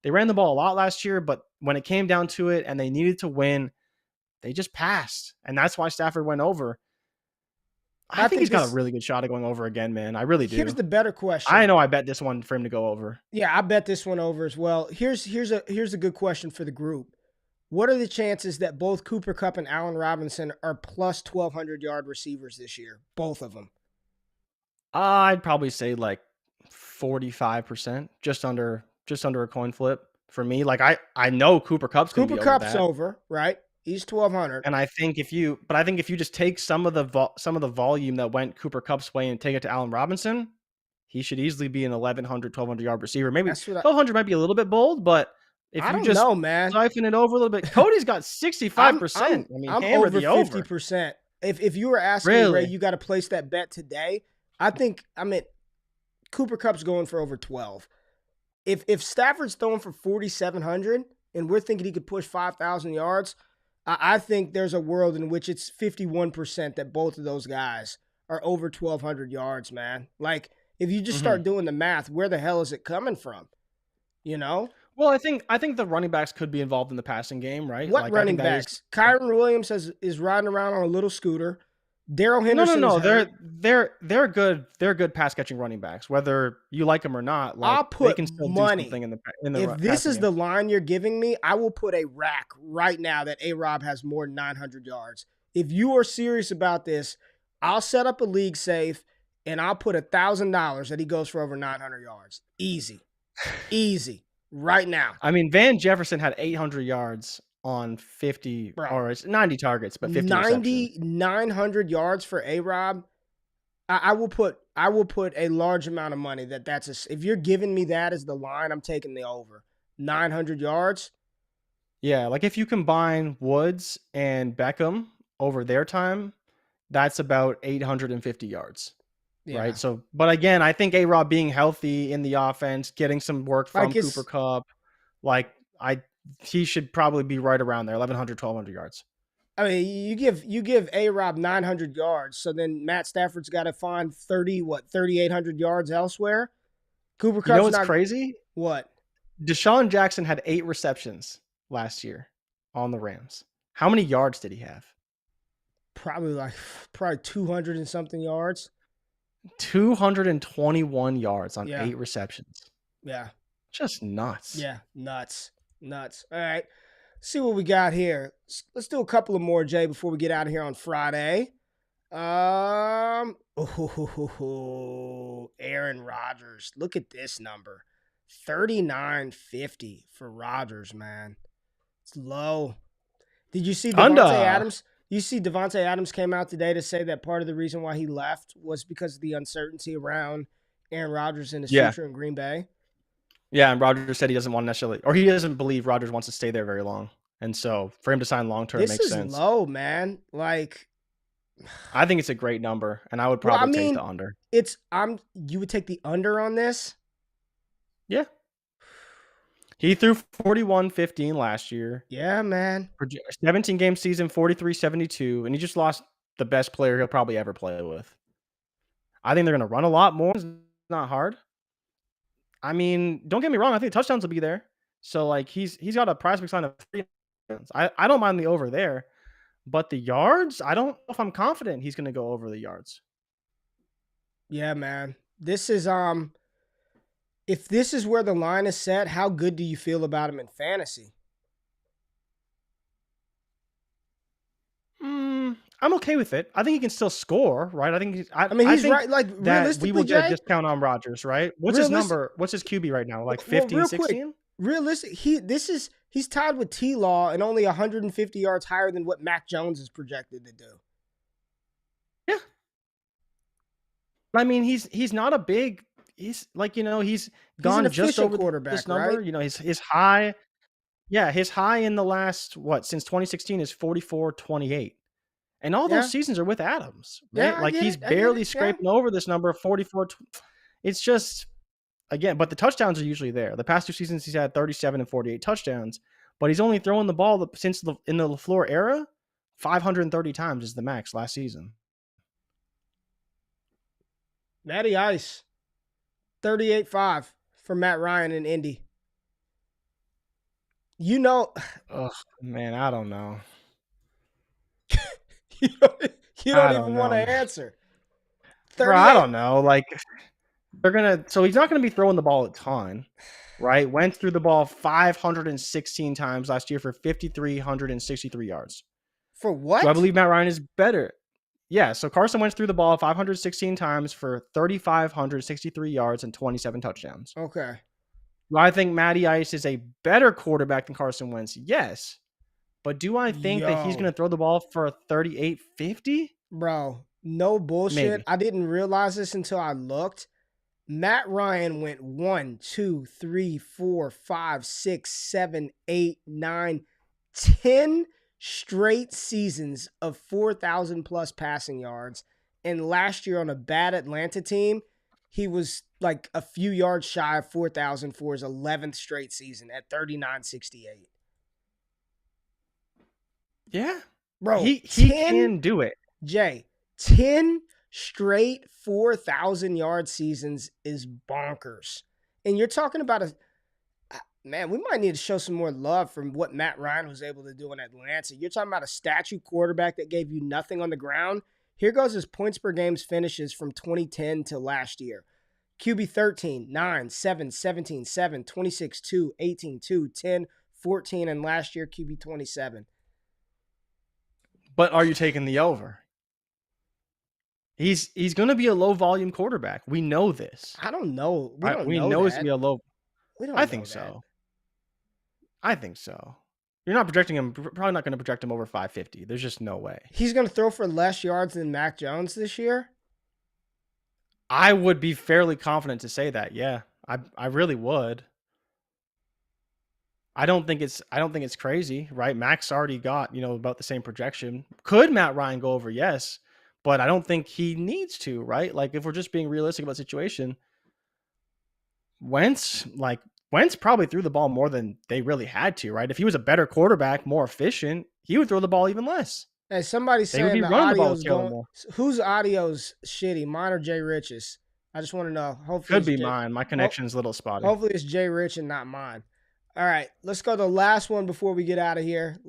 They ran the ball a lot last year, but when it came down to it and they needed to win, they just passed. And that's why Stafford went over. I think he's got a really good shot at going over again, man. I really do. Here's the better question. I know I bet this one for him to go over. Yeah, I bet this one over as well. Here's a good question for the group. What are the chances that both Cooper Kupp and Allen Robinson are plus 1,200-yard receivers this year? Both of them. I'd probably say like 45%, just under a coin flip for me. Like I know Cooper Kupp's going to be over that. Cooper Kupp's over, right? He's 1,200. And I think if you just take some of the volume that went Cooper Kupp's way and take it to Allen Robinson, he should easily be an 1,100, 1,200-yard receiver. Maybe 1,200 might be a little bit bold, but if you just siphon it over a little bit, Cody's got 65%. I'm over 50%. If you were asking me, Ray, you got to place that bet today. Cooper Kupp's going for over 12. If Stafford's throwing for 4,700 and we're thinking he could push 5,000 yards, I think there's a world in which it's 51% that both of those guys are over 1,200 yards, man. Like, if you just start doing the math, where the hell is it coming from? Well, I think the running backs could be involved in the passing game, right? What running backs? Kyron Williams is riding around on a little scooter. Darrell Henderson. No. They're good. They're good pass catching running backs, whether you like them or not. Like, I'll put they can still money do something in the if this is the line you're giving me, I will put a rack right now that A-Rob has more than 900 yards. If you are serious about this, I'll set up a league safe and I'll put $1,000 that he goes for over 900 yards. Easy. Right now. I mean, Van Jefferson had 800 yards on 50 or it's 90 targets, but 50 900 yards for A-Rob. I will put a large amount of money if you're giving me that as the line, I'm taking the over. 900 yards. Yeah, like if you combine Woods and Beckham over their time, that's about 850 yards. Yeah. Right. So, but again, I think A-Rob being healthy in the offense, getting some work from Cooper Kupp, he should probably be right around there, 1,100, 1,200 yards. I mean, you give A-Rob 900 yards, so then Matt Stafford's got to find 3,800 yards elsewhere. Cooper Kupp's what's crazy? What? Deshaun Jackson had 8 receptions last year on the Rams. How many yards did he have? Probably 200 and something yards. 221 yards on 8 receptions. Yeah. Just nuts. Yeah, nuts. All right. See what we got here. Let's do a couple of more, Jay, before we get out of here on Friday. Aaron Rodgers. Look at this number. 3,950 for Rodgers, man. It's low. Did you see Devontae Adams? You see, Devontae Adams came out today to say that part of the reason why he left was because of the uncertainty around Aaron Rodgers and his Yeah. future in Green Bay. Yeah, and Rodgers said he doesn't want necessarily, or he doesn't believe Rodgers wants to stay there very long. And so for him to sign long term This makes is sense. low, man. Like, I think it's a great number, and I would well, I probably take mean, the under. you would take the under on this? Yeah. He threw 41-15 last year. Yeah, man. 17-game season, 43-72, and he just lost the best player he'll probably ever play with. I think they're going to run a lot more. It's not hard. I mean, don't get me wrong. I think touchdowns will be there. So, like, he's got a Prizepicks line of 3. I don't mind the over there. But the yards, I don't know if I'm confident he's going to go over the yards. Yeah, man. This is if this is where the line is set, how good do you feel about him in fantasy? I'm okay with it. I think he can still score, right? I think he's right. Like, realistically, we will get Jay, a discount on Rodgers, right? What's his number? What's his QB right now? Like 15, 16? Realistic. He's tied with T-Law and only 150 yards higher than what Mac Jones is projected to do. Yeah. I mean, he's not a big. He's like, he's gone just over quarterback, this number. Right? His high. Yeah, his high in the last since 2016 is 44-28. And all those seasons are with Adams, right? Yeah, like he's barely scraping over this number of 44. It's just, again, but the touchdowns are usually there. The past 2 seasons, he's had 37 and 48 touchdowns, but he's only throwing the ball since in the LaFleur era, 530 times is the max last season. Matty Ice, 38-5 for Matt Ryan in Indy. Oh man, I don't know. you don't even want to answer. Bro, I don't know. Like, so he's not gonna be throwing the ball a ton, right? Wentz threw the ball 516 times last year for 5,363 yards. For what? Do I believe Matt Ryan is better? Yeah, so Carson Wentz threw the ball 516 times for 3,563 yards and 27 touchdowns. Okay. Do I think Matty Ice is a better quarterback than Carson Wentz? Yes. But do I think that he's going to throw the ball for 38-50? Bro, no bullshit. Maybe. I didn't realize this until I looked. Matt Ryan went 1, 2, 3, 4, 5, 6, 7, 8, 9, 10 straight seasons of 4,000 plus passing yards. And last year on a bad Atlanta team, he was like a few yards shy of 4,000 for his 11th straight season at 39.68. Yeah. Bro, he can do it. Jay, 10 straight 4,000 yard seasons is bonkers. And you're talking about man, we might need to show some more love from what Matt Ryan was able to do in Atlanta. You're talking about a statue quarterback that gave you nothing on the ground. Here goes his points per games finishes from 2010 to last year. QB 13, 9, 7, 17, 7, 26, 2, 18, 2, 10, 14, and last year QB 27. But are you taking the over? He's going to be a low volume quarterback. We know this. I don't know. We know it's going to be a low. I think so. I think so. You're not projecting him. Probably not going to project him over 550. There's just no way. He's going to throw for less yards than Mac Jones this year? I would be fairly confident to say that. Yeah, I really would. I don't think it's crazy, right? Mac's already got, about the same projection. Could Matt Ryan go over? Yes, but I don't think he needs to, right? Like, if we're just being realistic about the situation, Wentz probably threw the ball more than they really had to, right? If he was a better quarterback, more efficient, he would throw the ball even less. Hey, somebody's saying the audio's going. Whose audio's shitty? Mine or Jay Rich's? I just want to know. Hopefully, could be mine. My connection's a little spotty. Hopefully, it's Jay Rich and not mine. All right, let's go to the last one before we get out of here.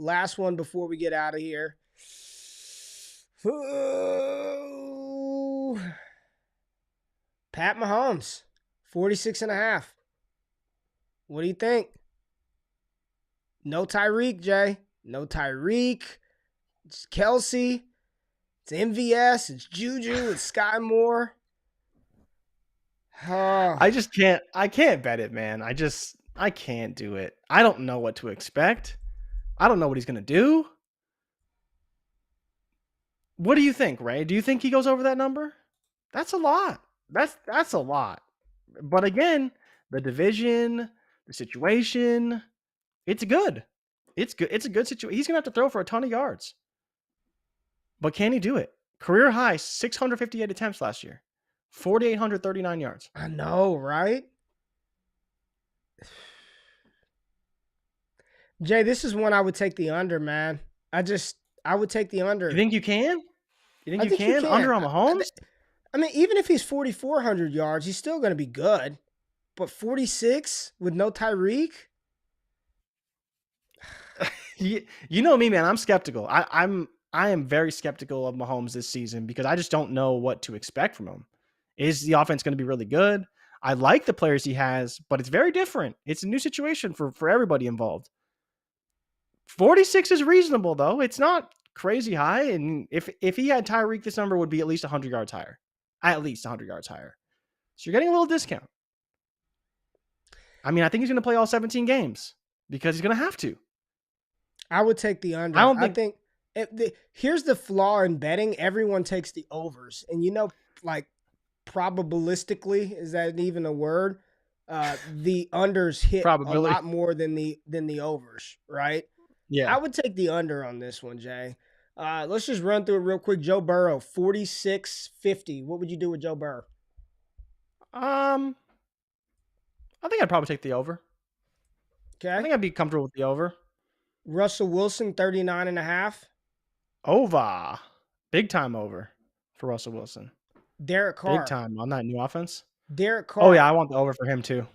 Ooh. Pat Mahomes, 46.5. What do you think? No Tyreek, Jay. No Tyreek. It's Kelsey. It's MVS. It's Juju. It's Sky Moore. I just can't. I can't bet it, man. I can't do it. I don't know what to expect. I don't know what he's going to do. What do you think, Ray? Do you think he goes over that number? That's a lot. That's a lot. But again, the division, the situation, it's good. It's good. It's a good situation. He's gonna have to throw for a ton of yards. But can he do it? Career high 658 attempts last year, 4,839 yards. I know, right? Jay, this is one I would take the under, man. I would take the under. You think you can? You think, I you, think can? Under on Mahomes? I mean, even if he's 4,400 yards, he's still going to be good. But 46 with no Tyreek? You know me, man. I'm skeptical. I am very skeptical of Mahomes this season because I just don't know what to expect from him. Is the offense going to be really good? I like the players he has, but it's very different. It's a new situation for everybody involved. 46 is reasonable, though. It's not crazy high. And if he had Tyreek, this number would be at least 100 yards higher. At least 100 yards higher. So you're getting a little discount. I mean, I think he's going to play all 17 games because he's going to have to. I would take the under. I think here's the flaw in betting. Everyone takes the overs. And like probabilistically, is that even a word? The unders hit a lot more than the overs, right? Yeah. I would take the under on this one, Jay. Let's just run through it real quick. Joe Burrow, 46.50. What would you do with Joe Burrow? I think I'd probably take the over. Okay. I think I'd be comfortable with the over. Russell Wilson, 39.5. Over. Big time over for Russell Wilson. Derek Carr. Big time on that new offense. Derek Carr. Oh, yeah, I want the over for him too.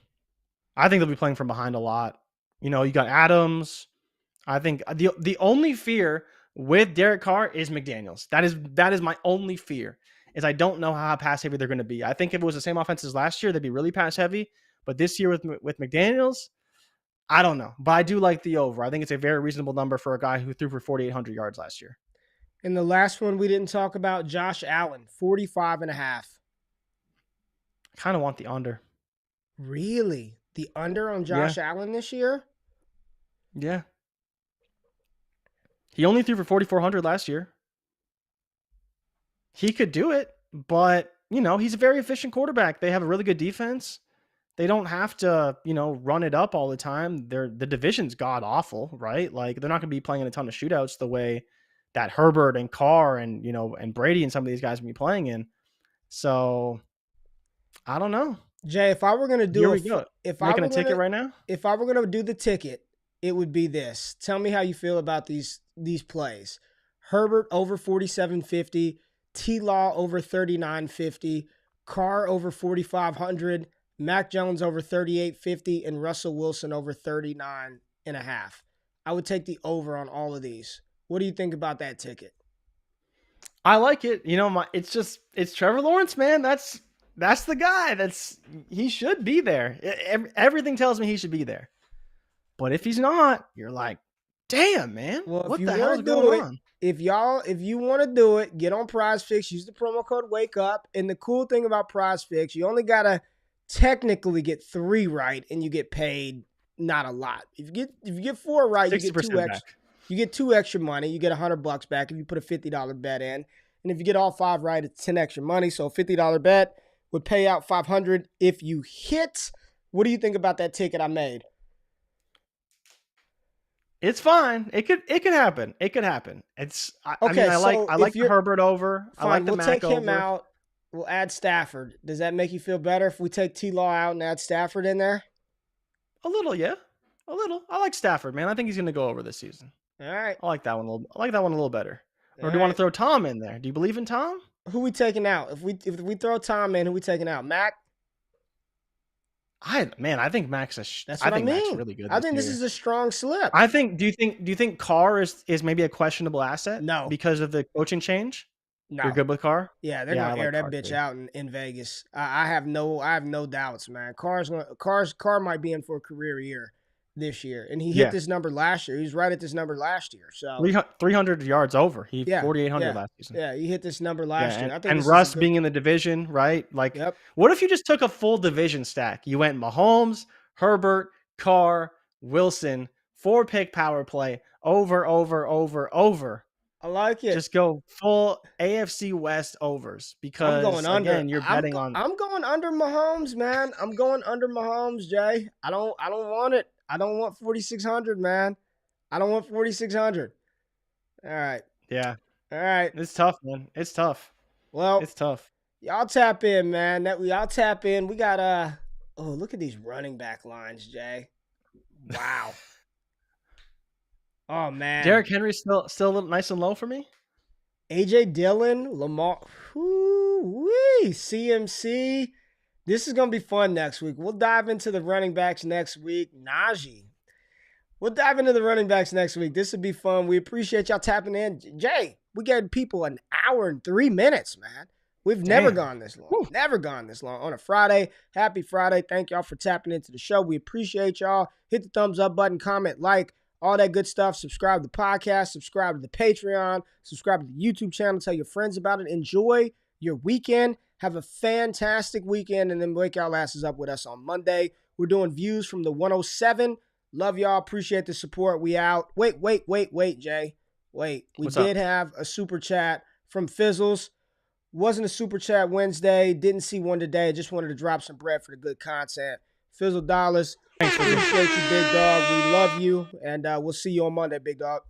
I think they'll be playing from behind a lot. You got Adams. I think the only fear with Derek Carr is McDaniels. That is my only fear, is I don't know how pass heavy they're going to be. I think if it was the same offense as last year, they'd be really pass heavy. But this year with McDaniels, I don't know. But I do like the over. I think it's a very reasonable number for a guy who threw for 4,800 yards last year. And the last one we didn't talk about, Josh Allen, 45.5. I kind of want the under. Really? The under on Josh Allen this year? Yeah. He only threw for 4,400 last year. He could do it, but, he's a very efficient quarterback. They have a really good defense. They don't have to, run it up all the time. The division's god-awful, right? Like, they're not going to be playing in a ton of shootouts the way that Herbert and Carr and, and Brady and some of these guys will be playing in. So, I don't know. Jay, if I were going to do making a ticket right now? If I were going to do the ticket, it would be this. Tell me how you feel about these plays. Herbert over 47.50, T-Law over 39.50, Carr over 4,500, Mac Jones over 38.50, and Russell Wilson over 39.5. I would take the over on all of these. What do you think about that ticket? I like it. It's Trevor Lawrence, man. That's the guy. He should be there. Everything tells me he should be there. But if he's not, you're like, damn, man. Well, what the hell is going on? If you want to do it, get on Prizepicks, use the promo code WAKEUP. And the cool thing about Prizepicks, you only gotta technically get 3 right, and you get paid not a lot. If you get 4 right, you get 2 extra. Back. You get 2 extra money. You get $100 back if you put a $50 bet in. And if you get all 5 right, it's 10 extra money. So a $50 bet would pay out $500 if you hit. What do you think about that ticket I made? It's fine. It could happen. It could happen. I like the Herbert over. Fine, I like the Mac over. We'll take him out. We'll add Stafford. Does that make you feel better if we take T-Law out and add Stafford in there? A little, yeah. A little. I like Stafford, man. I think he's going to go over this season. All right. I like that one a little better. Or do you want to throw Tom in there? Do you believe in Tom? Who we taking out? If we throw Tom in, who we taking out? Mac? I think Mac's That's what I mean. Mac's really good. I think this is a strong slip. Do you think Carr is maybe a questionable asset? No. Because of the coaching change? No. You're good with Carr? Yeah, they're gonna air that bitch out in Vegas. I have no doubts, man. Carr might be in for a career year this year, and he hit this number last year. He was right at this number last year. So 300 yards over. He 4,800 last season. Yeah, he hit this number last year. And Russ being in the division, right? Like, What if you just took a full division stack? You went Mahomes, Herbert, Carr, Wilson, 4-pick power play, over. I like it. Just go full AFC West overs I'm going because under. again, you're betting on. I'm going under Mahomes, man. I'm going under Mahomes, Jay. I don't want it. I don't want 4,600, man. I don't want 4,600. All right. Yeah. All right. It's tough, man. It's tough. Well, It's tough. y'all tap in, man. Y'all tap in. We got oh, look at these running back lines, Jay. Wow. Oh man. Derrick Henry's still a little nice and low for me. AJ Dillon, Lamar, whoo-wee, CMC. This is going to be fun next week. We'll dive into the running backs next week. Najee. We'll dive into the running backs next week. This would be fun. We appreciate y'all tapping in. Jay, we gave people an hour and 3 minutes, man. We've never gone this long. Woo. Never gone this long on a Friday. Happy Friday. Thank y'all for tapping into the show. We appreciate y'all. Hit the thumbs up button, comment, like, all that good stuff. Subscribe to the podcast. Subscribe to the Patreon. Subscribe to the YouTube channel. Tell your friends about it. Enjoy your weekend. Have a fantastic weekend, and then wake y'all asses up with us on Monday. We're doing views from the 107. Love y'all. Appreciate the support. We out. Wait, Jay. Wait. We did have a super chat from Fizzles. Wasn't a super chat Wednesday. Didn't see one today. Just wanted to drop some bread for the good content. Fizzle Dollars. Appreciate you, big dog. We love you. And we'll see you on Monday, big dog.